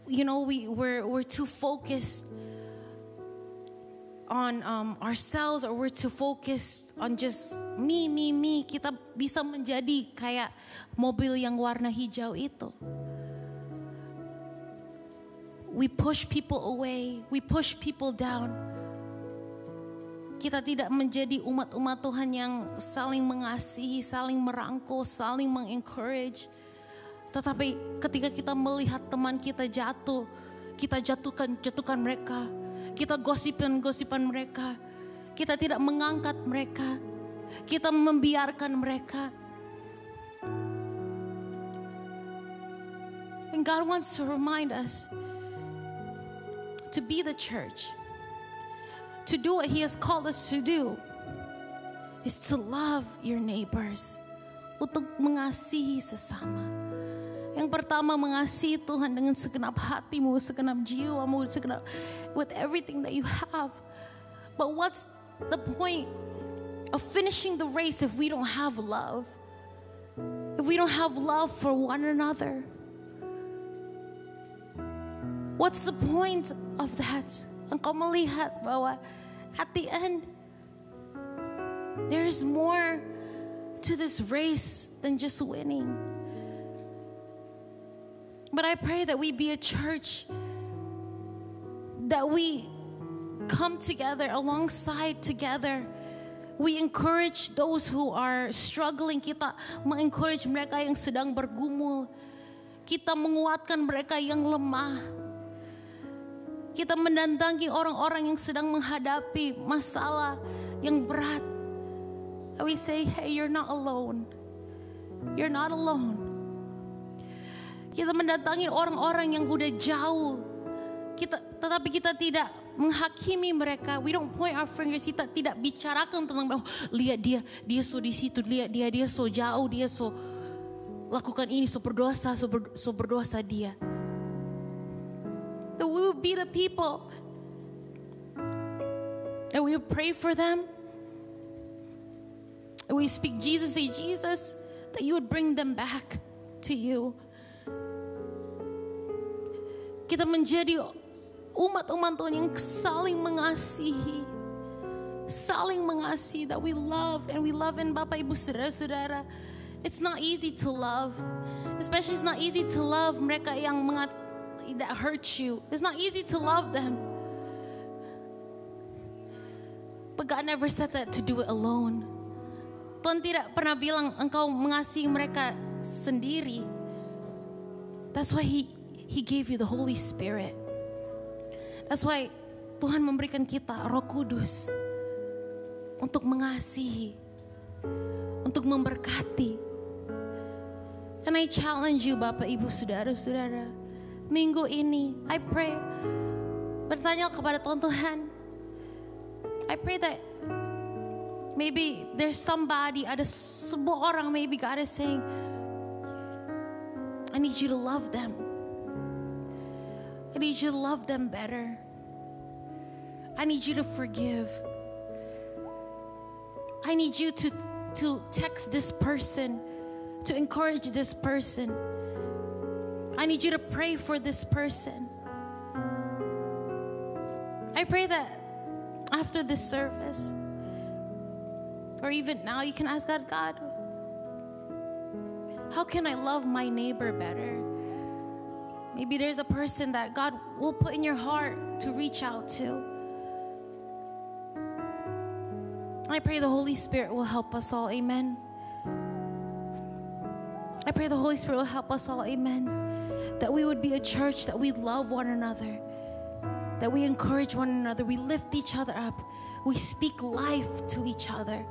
we're too focused on ourselves, or we're too focused on just me. Kita bisa menjadi kayak mobil yang warna hijau itu. We push people away, we push people down. Kita tidak menjadi umat-umat Tuhan yang saling mengasihi, saling merangkul, saling mengencourage. Tetapi ketika kita melihat teman kita jatuh, kita jatuhkan mereka. Kita gosipan mereka. Kita tidak mengangkat mereka. Kita membiarkan mereka. And God wants to remind us to be the church. To do what He has called us to do is to love your neighbors. Untuk mengasihi sesama. Yang pertama, mengasihi Tuhan dengan segenap hatimu, segenap jiwamu, with everything that you have. But what's the point of finishing the race if we don't have love? If we don't have love for one another? What's the point of that? Engkau melihat bahwa at the end, there is more to this race than just winning. But I pray that we be a church, that we come together, alongside together. We encourage those who are struggling. Kita mengencourage mereka yang sedang bergumul. Kita menguatkan mereka yang lemah. Kita mendatangi orang-orang yang sedang menghadapi masalah yang berat. We say, hey, you're not alone. You're not alone. Kita mendatangi orang-orang yang udah jauh. Tetapi kita tidak menghakimi mereka. We don't point our fingers. Kita tidak bicarakan tentang, lihat dia so di situ, lihat dia so jauh, dia so lakukan ini, so berdosa dia. That we will be the people, and we will pray for them, and we speak Jesus, say Jesus, that you would bring them back to you. Kita menjadi umat-umat Tuhan yang saling mengasihi. Saling mengasihi, that we love and Bapak Ibu saudara-saudara. It's not easy to love. Especially it's not easy to love mereka yang that hurt you. It's not easy to love them. But God never said that to do it alone. Tuhan tidak pernah bilang engkau mengasihi mereka sendiri. That's why He gave you the Holy Spirit. That's why Tuhan memberikan kita Roh Kudus untuk mengasihi, untuk memberkati. And I challenge you Bapak Ibu saudara-saudara, minggu ini I pray, bertanya kepada Tuhan, I pray that maybe there's somebody, ada sebuah orang, maybe God is saying, I need you to love them. I need you to love them better. I need you to forgive. I need you to text this person, to encourage this person. I need you to pray for this person. I pray that after this service, or even now, you can ask God, how can I love my neighbor better? Maybe there's a person that God will put in your heart to reach out to. I pray the Holy Spirit will help us all, amen. I pray the Holy Spirit will help us all, amen. That we would be a church that we love one another, that we encourage one another, we lift each other up, we speak life to each other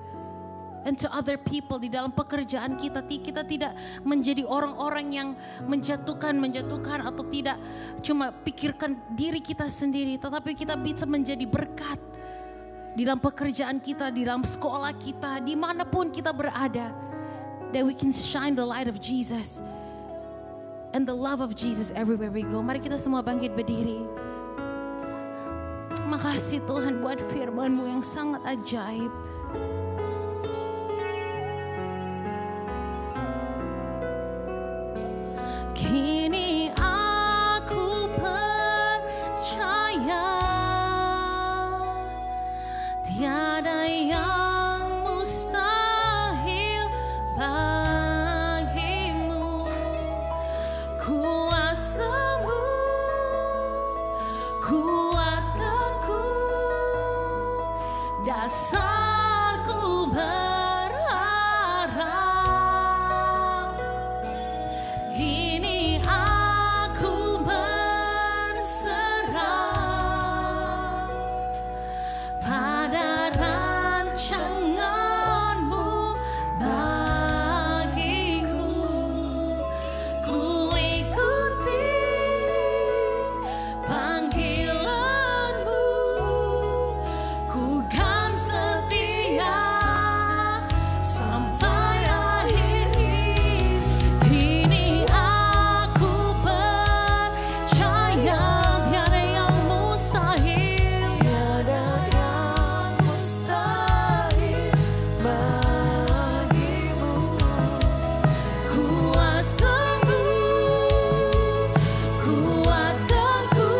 and to other people. Di dalam pekerjaan kita tidak menjadi orang-orang yang menjatuhkan atau tidak cuma pikirkan diri kita sendiri, tetapi kita bisa menjadi berkat di dalam pekerjaan kita, di dalam sekolah kita, dimanapun kita berada, that we can shine the light of Jesus and the love of Jesus everywhere we go. Mari kita semua bangkit berdiri. Makasih Tuhan buat firman-Mu yang sangat ajaib. Kini aku percaya tiada yang mustahil bagimu. Kuasa-Mu kuatkanku, dasarku berharap. Kini aku berserah pada rancangan-Mu bagiku. Ku ikuti panggilan-Mu, ku kan setia sampai akhir hidup. Kini aku percaya tiada yang mustahil, tiada yang mustahil bagimu. Kuasa-Mu kuatkanku,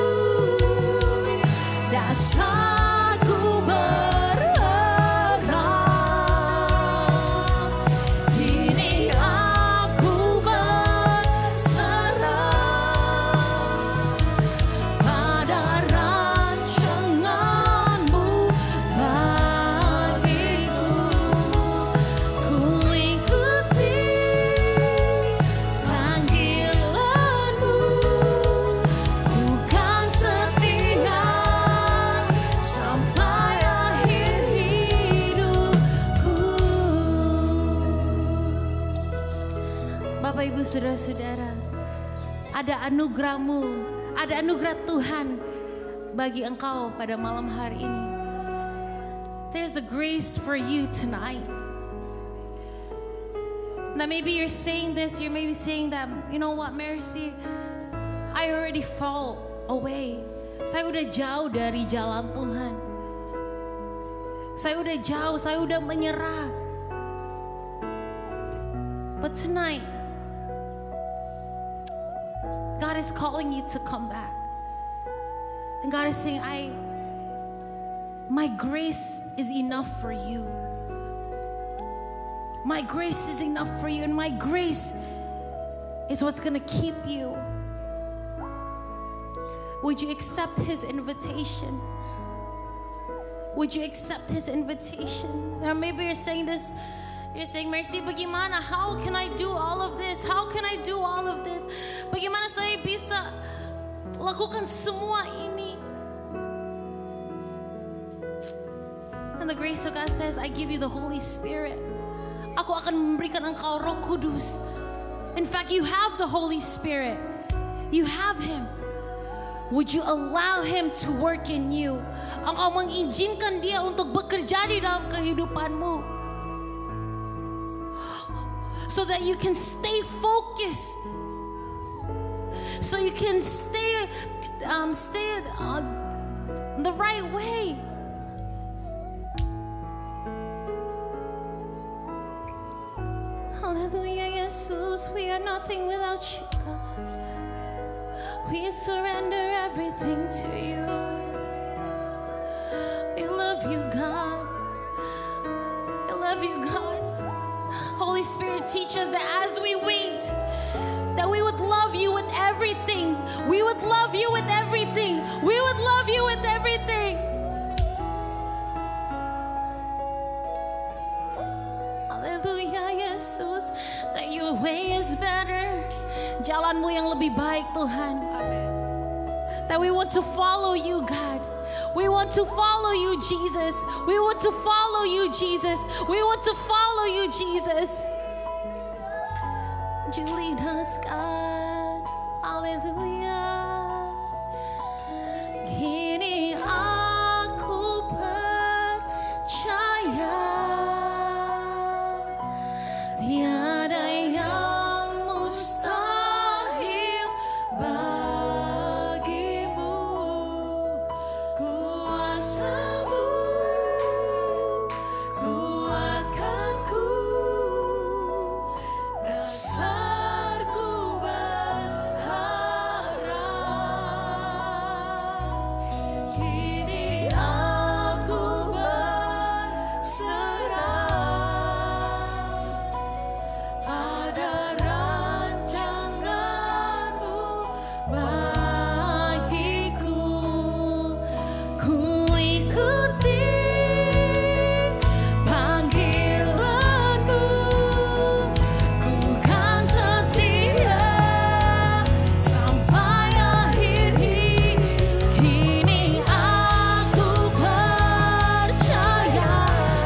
dasarku berharap. Kini aku berserah pada rancangan-Mu bagiku. Ku ikuti panggilan-Mu, ku kan setia sampai akhir hidupku. Bapak Ibu saudara-saudara, ada anugerah-Mu, ada anugerah Tuhan bagi engkau pada malam hari ini. There's a grace for you tonight. Now maybe you're saying this, you're maybe saying that, you know what, Mercy, I already fall away. Saya udah jauh dari jalan Tuhan. Saya udah jauh, saya udah menyerah. But tonight, God is calling you to come back. And God is saying, my grace is enough for you. My grace is enough for you, and my grace is what's gonna keep you. Would you accept His invitation? Would you accept His invitation? Now maybe you're saying this, you're saying, Mercy, bagaimana? How can I do all of this? How can I do all of this? Bagaimana saya bisa lakukan semua ini? And the grace of God says, I give you the Holy Spirit. Aku akan memberikan engkau Roh Kudus. In fact, you have the Holy Spirit. You have Him. Would you allow Him to work in you? Engkau mengizinkan Dia untuk bekerja di dalam kehidupanmu, so that you can stay focused, so you can stay the right way. Hallelujah, Jesus, we are nothing without you, God. We surrender everything to you. We love you, God. We love you, God. Holy Spirit, teach us that as we wait, that we would love you with everything. We would love you with everything. We would love you with everything. Hallelujah, Jesus. That your way is better. Jalanmu yang lebih baik, Tuhan. Amen. That we want to follow you, God. We want to follow you, Jesus. We want to follow you, Jesus. We want to follow you, Jesus. Would you lead us, God? Hallelujah. Kini aku percaya tiada yang mustahil bagimu. Kuasamu kuatkanku, dasarku berharap. Kini aku berserah pada rancanganmu bagiku. Ku ikuti panggilanmu, ku kan setia sampai akhir hidup. Kini aku percaya,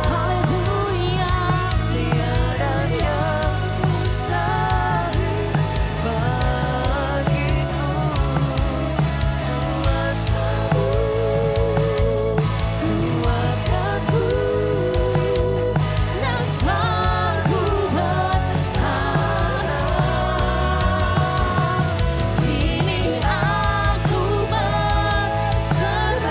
haleluya, tiada yang mustahil bagiku. Kuasamu kuatkanku, dasarku berharap. Kini aku berserah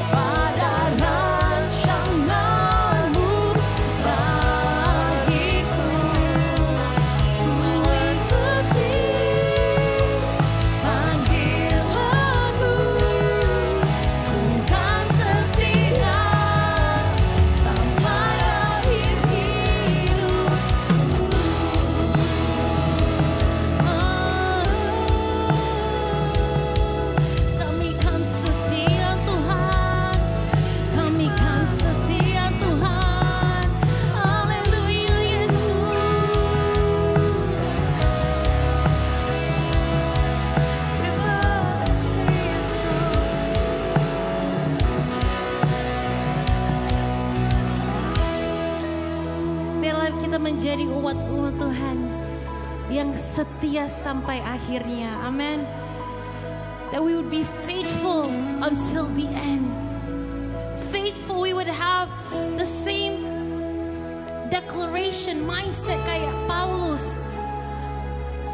pada rancanganmu bagiku. Ku ikuti panggilanmu, ku kan setia sampai akhir hidupku. Kami kan setia, Tuhan. Kami kan setia, Tuhan. Haleluya, Yesus. Biarlah kita menjadi umat-umat Tuhan yang setia sampai akhirnya. Amen. That we would be faithful until the end. Faithful, we would have the same declaration mindset kayak Paulus,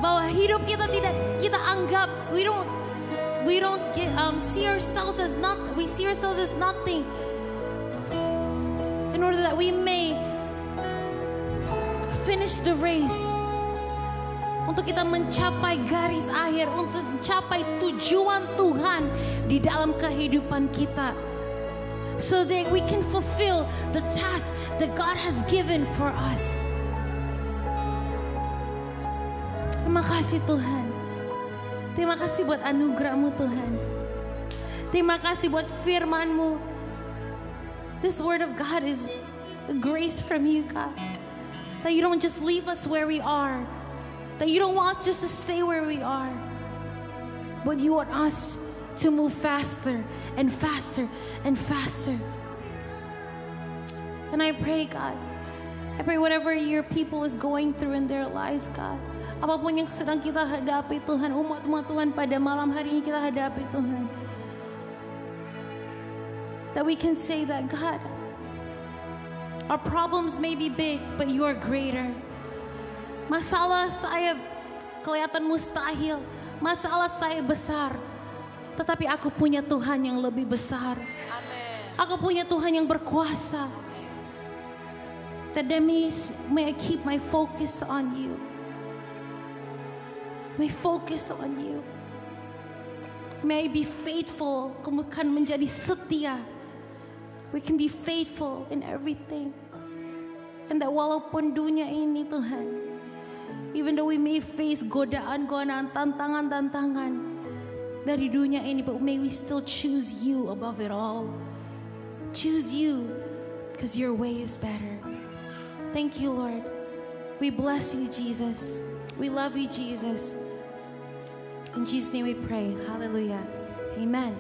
bahwa hidup kita tidak kita anggap, we don't see ourselves as nothing, in order that we may finish the race. untuk kita mencapai garis akhir, untuk mencapai tujuan Tuhan di dalam kehidupan kita. So that we can fulfill the task that God has given for us. Terima kasih Tuhan. Terima kasih buat anugerah-Mu Tuhan. Terima kasih buat firman-Mu. This word of God is a grace from you, God. That you don't just leave us where we are. That you don't want us just to stay where we are. But you want us to move faster and faster and faster. And I pray, God, I pray whatever your people is going through in their lives, God, apapun yang sedang kita hadapi Tuhan, umat-umat Tuhan pada malam hari ini kita hadapi Tuhan, that we can say that, God, our problems may be big, but you are greater. Masalah saya kelihatan mustahil, masalah saya besar, tetapi aku punya Tuhan yang lebih besar. Amin. Aku punya Tuhan yang berkuasa. That may I keep my focus on you. May focus on you. May I be faithful. Kamu kan menjadi setia. We can be faithful in everything. And that walaupun dunia ini Tuhan, even though we may face godaan-godaan, tantangan-tantangan dari dunia ini, but may we still choose you above it all. Choose you, because your way is better. Thank you, Lord. We bless you, Jesus. We love you, Jesus. In Jesus' name we pray. Hallelujah. Amen.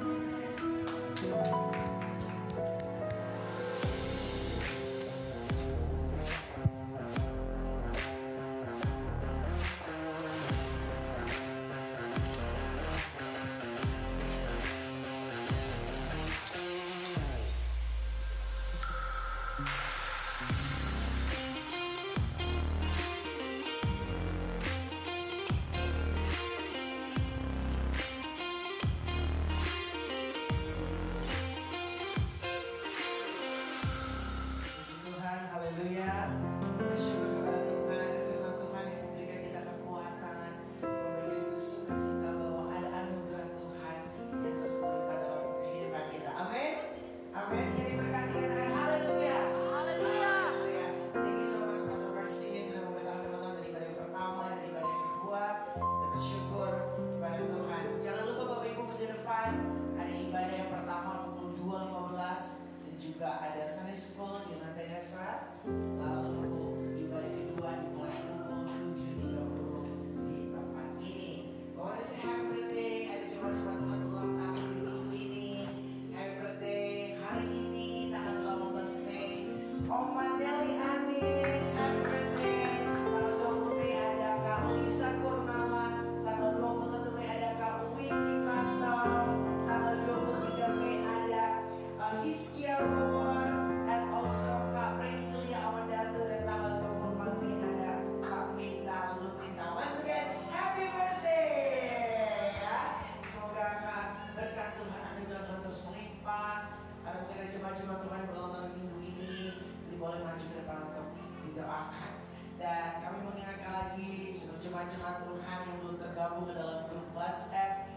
jemaat Tuhan yang belum tergabung ke dalam grup WhatsApp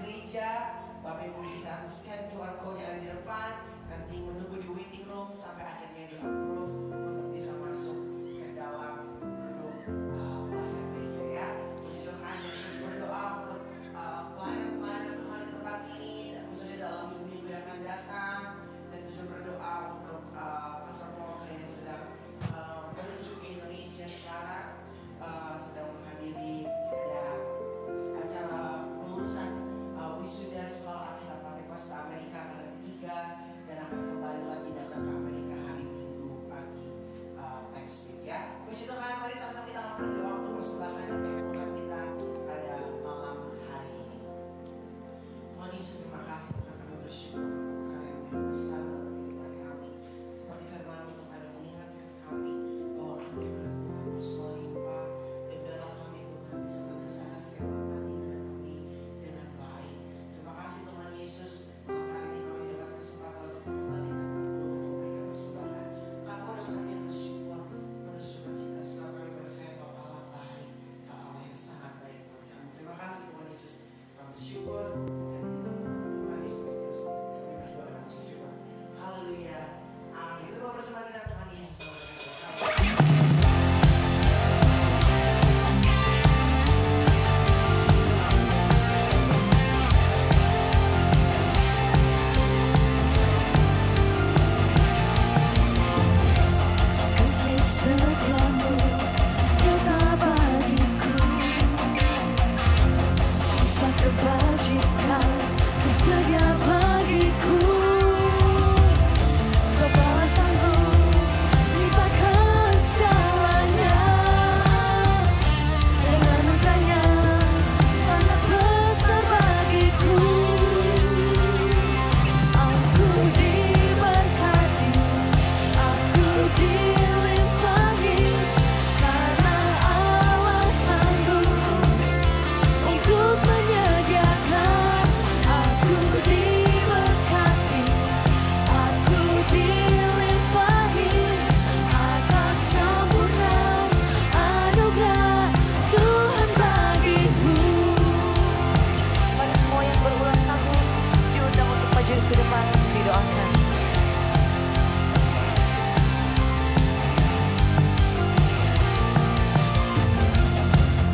gereja, Bapak Ibu bisa scan QR code yang ada di depan, nanti menunggu di waiting room sampai akhirnya di approve untuk bisa masuk ke dalam grup WhatsApp gereja ya. Puji Tuhan, dan terus berdoa untuk pelayanan-pelayanan Tuhan di tempat ini dan khususnya dalam minggu-minggu yang akan datang, dan terus berdoa untuk Pastor Walker yang sedang menuju ke Indonesia sekarang, sedang menghadiri ada acara kelulusan wisuda sekolah Alkitab Pantekosta Amerika angkatan 3 dan akan kembali lagi datang ke Amerika hari Minggu pagi. kebajikan tersedia bagiku. Sebab Allah sanggup limpahkan segalanya, dan anugerahnya sangat besar bagiku. Aku diberkati, aku dilimpahi, karena Allah sanggup untuk menyediakan. Aku diberkati, aku dilimpahi atas sempurna anugerah Tuhan bagiku. Pada semua yang berulang tahun diundang untuk maju ke depan, didoakan.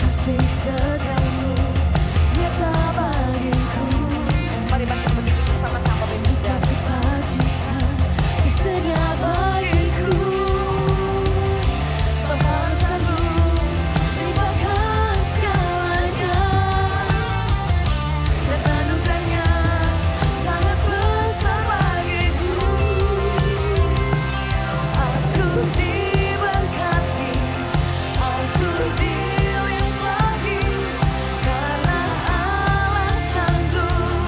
Kasih setiamu nyata bagiku. Mari bangkit berdiri bersama-sama Bapak Ibu Saudara. Kebajikan tersedia bagiku. Sebab Allah sanggup limpahkan segalanya, dan anugerahnya sangat besar bagiku. Aku diberkati, aku dilimpahi, karena Allah sanggup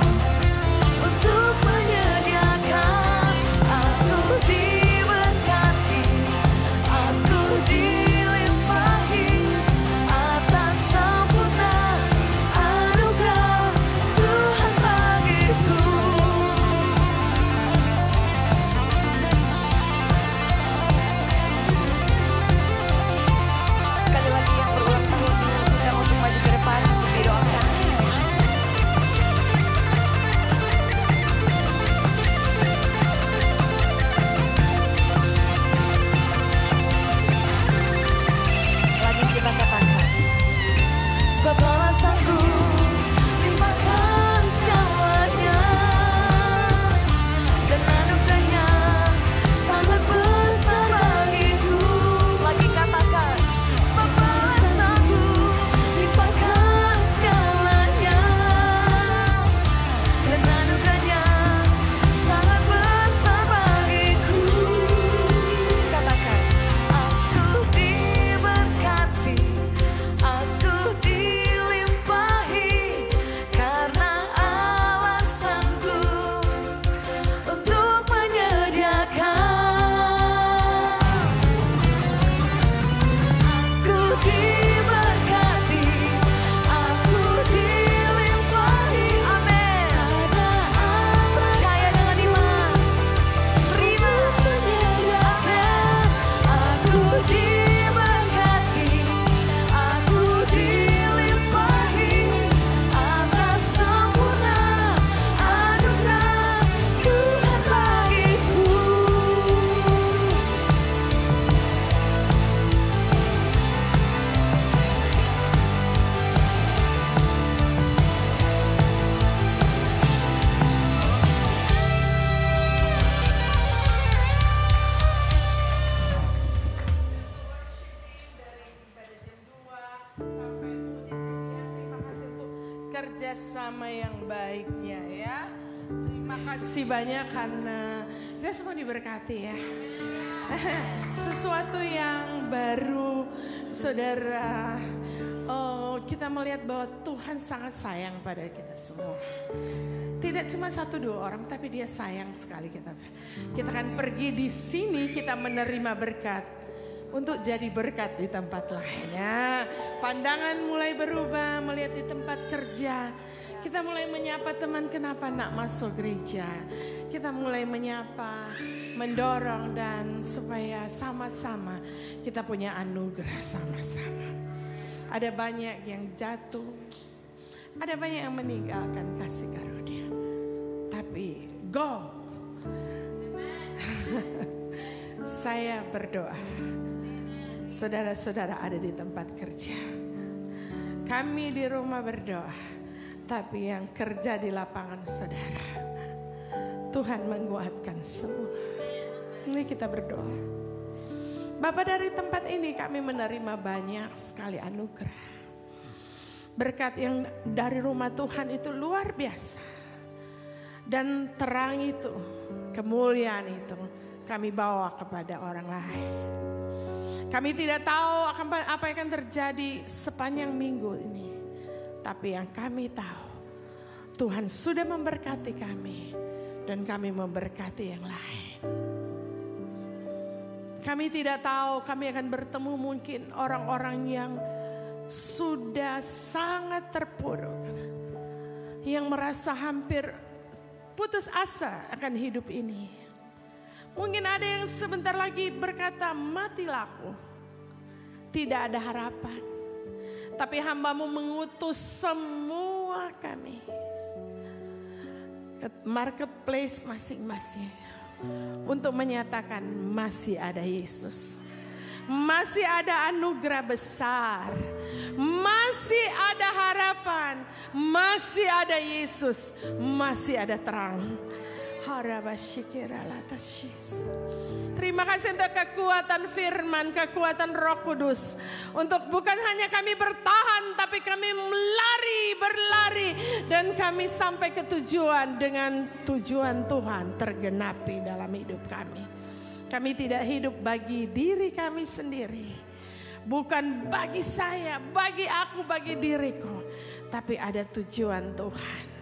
untuk menyediakan. Aku diberkati, aku dilimpahi atas sempurna anugerah Tuhan bagiku. Sekali lagi yang berulang tahun diundang untuk maju ke depan, didoakan. Lagi kita katakan. Sebab Allah sanggup limpahkan segalanya, dan anugerahnya sangat besar bagiku. Lagi katakan. Sebab Allah sanggup limpahkan segalanya, dan anugerahnya sangat besar bagiku. Katakan. Aku diberkati, aku dilimpahi, karena Allah sanggup untuk menyediakan. Aku diberkati, aku dilimpahi, amin. Karena Allah Percaya dengan iman. terima menyediakan. Aku diberkati, aku dilimpahi atas sempurna anugerah Tuhan bagiku. Terima kasih untuk kerjasama yang baiknya ya. Terima kasih banyak karena kita semua diberkati ya. Sesuatu yang baru, saudara. Oh, kita melihat bahwa Tuhan sangat sayang pada kita semua. Tidak cuma 1-2 orang, tapi Dia sayang sekali kita. Kita akan pergi di sini, kita menerima berkat untuk jadi berkat di tempat lain ya. Pandangan mulai berubah, melihat di tempat kerja. Kita mulai menyapa teman, kenapa nak masuk gereja. Kita mulai menyapa, mendorong, dan supaya sama-sama kita punya anugerah sama-sama. Ada banyak yang jatuh, ada banyak yang meninggalkan kasih karunia. Tapi go. Saya berdoa, saudara-saudara ada di tempat kerja. Kami di rumah berdoa, tapi yang kerja di lapangan saudara, Tuhan menguatkan semua. Ini kita berdoa. Bapa, dari tempat ini kami menerima banyak sekali anugerah. Berkat yang dari rumah Tuhan itu luar biasa. Dan terang itu, kemuliaan itu kami bawa kepada orang lain. Kami tidak tahu apa yang akan terjadi sepanjang minggu ini. Tapi yang kami tahu, Tuhan sudah memberkati kami dan kami memberkati yang lain. Kami tidak tahu kami akan bertemu mungkin orang-orang yang sudah sangat terpuruk. Yang merasa hampir putus asa akan hidup ini. Mungkin ada yang sebentar lagi berkata, matilah aku. Tidak ada harapan. Tapi hamba-Mu mengutus semua kami ke marketplace masing-masing untuk menyatakan masih ada Yesus. Masih ada anugerah besar. Masih ada harapan. Masih ada Yesus. Masih ada terang. Terima kasih untuk kekuatan firman, kekuatan Roh Kudus. Untuk bukan hanya kami bertahan, tapi kami berlari. Dan kami sampai ke tujuan dengan tujuan Tuhan tergenapi dalam hidup kami. Kami tidak hidup bagi diri kami sendiri. Bukan bagi saya, bagi aku, bagi diriku. Tapi ada tujuan Tuhan.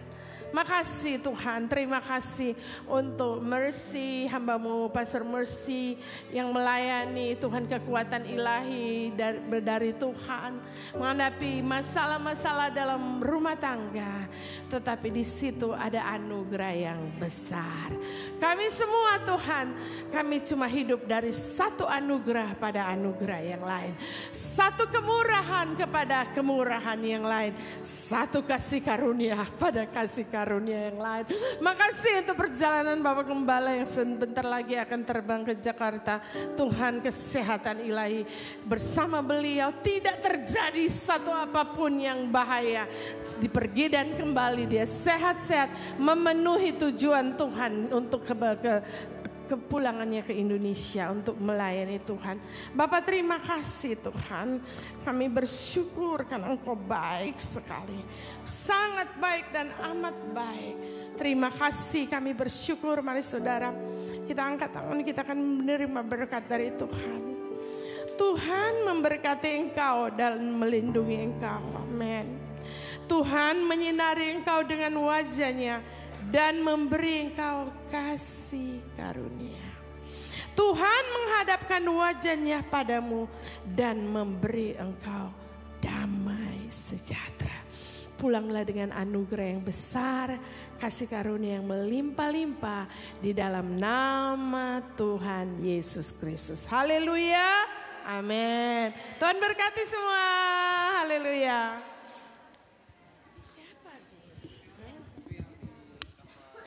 Makasih Tuhan, terima kasih untuk Mercy, hamba-Mu Pastor Mercy yang melayani Tuhan, kekuatan ilahi dari Tuhan menghadapi masalah-masalah dalam rumah tangga. Tetapi di situ ada anugerah yang besar. Kami semua Tuhan, kami cuma hidup dari satu anugerah pada anugerah yang lain. Satu kemurahan kepada kemurahan yang lain. Satu kasih karunia pada kasih karunia yang lain. Makasih untuk perjalanan Bapak Gembala yang sebentar lagi akan terbang ke Jakarta. Tuhan, kesehatan ilahi bersama beliau, tidak terjadi satu apapun yang bahaya. Dipergi dan kembali dia sehat-sehat memenuhi tujuan Tuhan untuk kepulangannya ke Indonesia untuk melayani Tuhan. Bapak terima kasih Tuhan. Kami bersyukur karena Engkau baik sekali. Sangat baik dan amat baik. Terima kasih, kami bersyukur. Mari saudara, kita angkat tangan, kita akan menerima berkat dari Tuhan. Tuhan memberkati engkau dan melindungi engkau. Amin. Tuhan menyinari engkau dengan wajahnya dan memberi engkau kasih karunia. Tuhan menghadapkan wajahnya padamu dan memberi engkau damai sejahtera. Pulanglah dengan anugerah yang besar, kasih karunia yang melimpah-limpah di dalam nama Tuhan Yesus Kristus. Haleluya. Amin. Tuhan berkati semua. Haleluya.